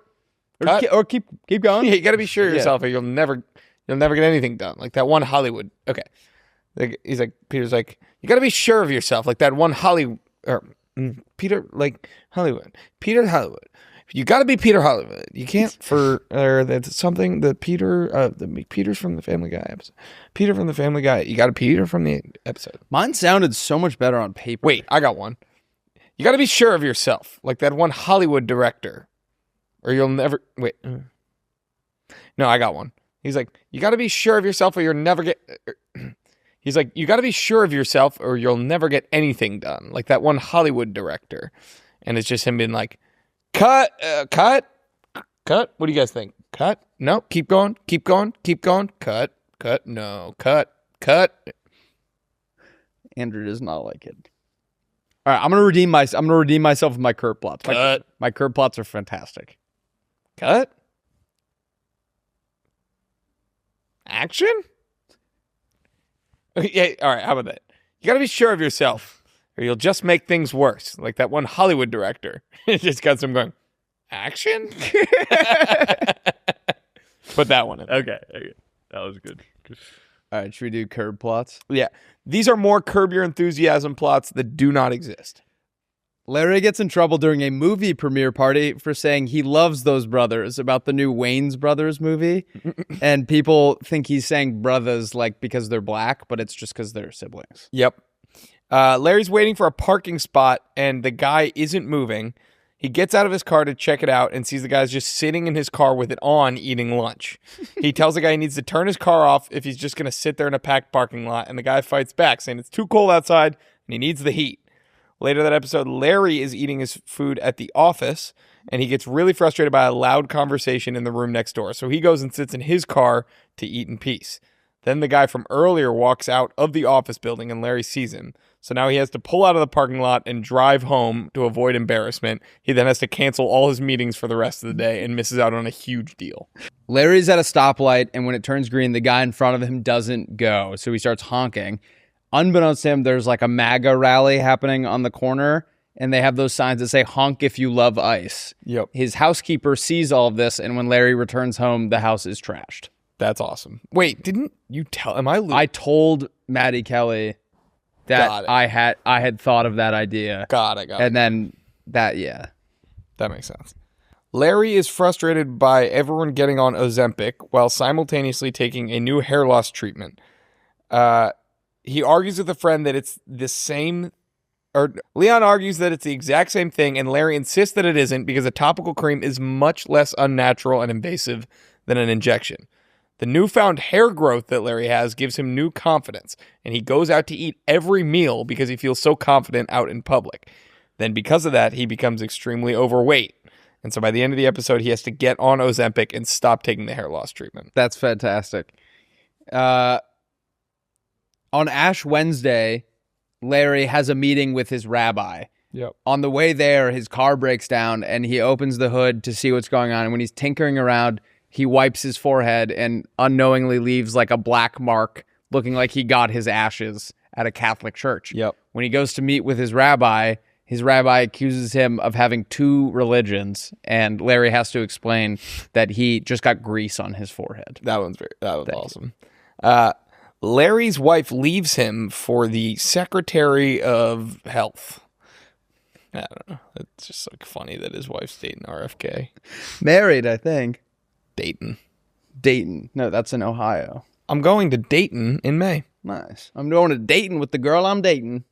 keep going. Yeah, you got to be sure of yourself, or you'll never get anything done. Like that one Hollywood. Okay. He's like, Peter's like, you got to be sure of yourself. Like that one Hollywood. Peter, like Hollywood. Peter Hollywood. You got to be Peter Hollywood. You can't that's something that Peter's from the Family Guy episode. Peter from the Family Guy. You got to Peter from the episode. Mine sounded so much better on paper. Wait, I got one. You got to be sure of yourself. Like that one Hollywood director. Or you'll never, wait. No, I got one. He's like, you got to be sure of yourself or you'll never get, he's like, you got to be sure of yourself or you'll never get anything done. Like that one Hollywood director. And it's just him being like, cut. What do you guys think? Cut? No, keep going. Cut. No, cut. Andrew does not like it. All right, I'm gonna redeem myself with my curb plots. My curb plots are fantastic. Cut. Action? Okay, yeah, all right, how about that? You got to be sure of yourself or you'll just make things worse. Like that one Hollywood director. It just got some going, action? Put that one in. Okay. That was good. All right, should we do curb plots? Yeah. These are more Curb Your Enthusiasm plots that do not exist. Larry gets in trouble during a movie premiere party for saying he loves those brothers about the new Wayans Brothers movie. And people think he's saying brothers like because they're black, but it's just because they're siblings. Yep. Larry's waiting for a parking spot and the guy isn't moving. He gets out of his car to check it out and sees the guy's just sitting in his car with it on eating lunch. He tells the guy he needs to turn his car off if he's just going to sit there in a packed parking lot. And the guy fights back saying it's too cold outside and he needs the heat. Later that episode, Larry is eating his food at the office, and he gets really frustrated by a loud conversation in the room next door. So he goes and sits in his car to eat in peace. Then the guy from earlier walks out of the office building, and Larry sees him. So now he has to pull out of the parking lot and drive home to avoid embarrassment. He then has to cancel all his meetings for the rest of the day and misses out on a huge deal. Larry's at a stoplight, and when it turns green, the guy in front of him doesn't go. So he starts honking. Unbeknownst to him, there's like a MAGA rally happening on the corner, and they have those signs that say, honk if you love ice. Yep. His housekeeper sees all of this, and when Larry returns home, the house is trashed. That's awesome. Wait, didn't you tell? I told Maddie Kelly that I had thought of that idea. Got it. And then that makes sense. Larry is frustrated by everyone getting on Ozempic while simultaneously taking a new hair loss treatment. He argues with a friend that it's the same, or Leon argues that it's the exact same thing, and Larry insists that it isn't because a topical cream is much less unnatural and invasive than an injection. The newfound hair growth that Larry has gives him new confidence, and he goes out to eat every meal because he feels so confident out in public. Then because of that, he becomes extremely overweight. And so by the end of the episode, he has to get on Ozempic and stop taking the hair loss treatment. That's fantastic. On Ash Wednesday, Larry has a meeting with his rabbi. Yep. On the way there, his car breaks down and he opens the hood to see what's going on. And when he's tinkering around, he wipes his forehead and unknowingly leaves like a black mark looking like he got his ashes at a Catholic church. Yep. When he goes to meet with his rabbi accuses him of having two religions, and Larry has to explain that he just got grease on his forehead. That was awesome. Larry's wife leaves him for the Secretary of Health. I don't know. It's just like funny that his wife's dating RFK. Married, I think. Dayton. No, that's in Ohio. I'm going to Dayton in May. Nice. I'm going to Dayton with the girl I'm dating.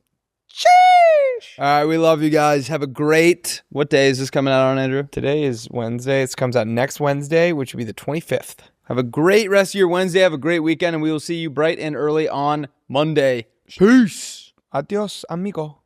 Sheesh! All right, we love you guys. Have a great... What day is this coming out on, Andrew? Today is Wednesday. It comes out next Wednesday, which will be the 25th. Have a great rest of your Wednesday. Have a great weekend, and we will see you bright and early on Monday. Peace. Adios, amigo.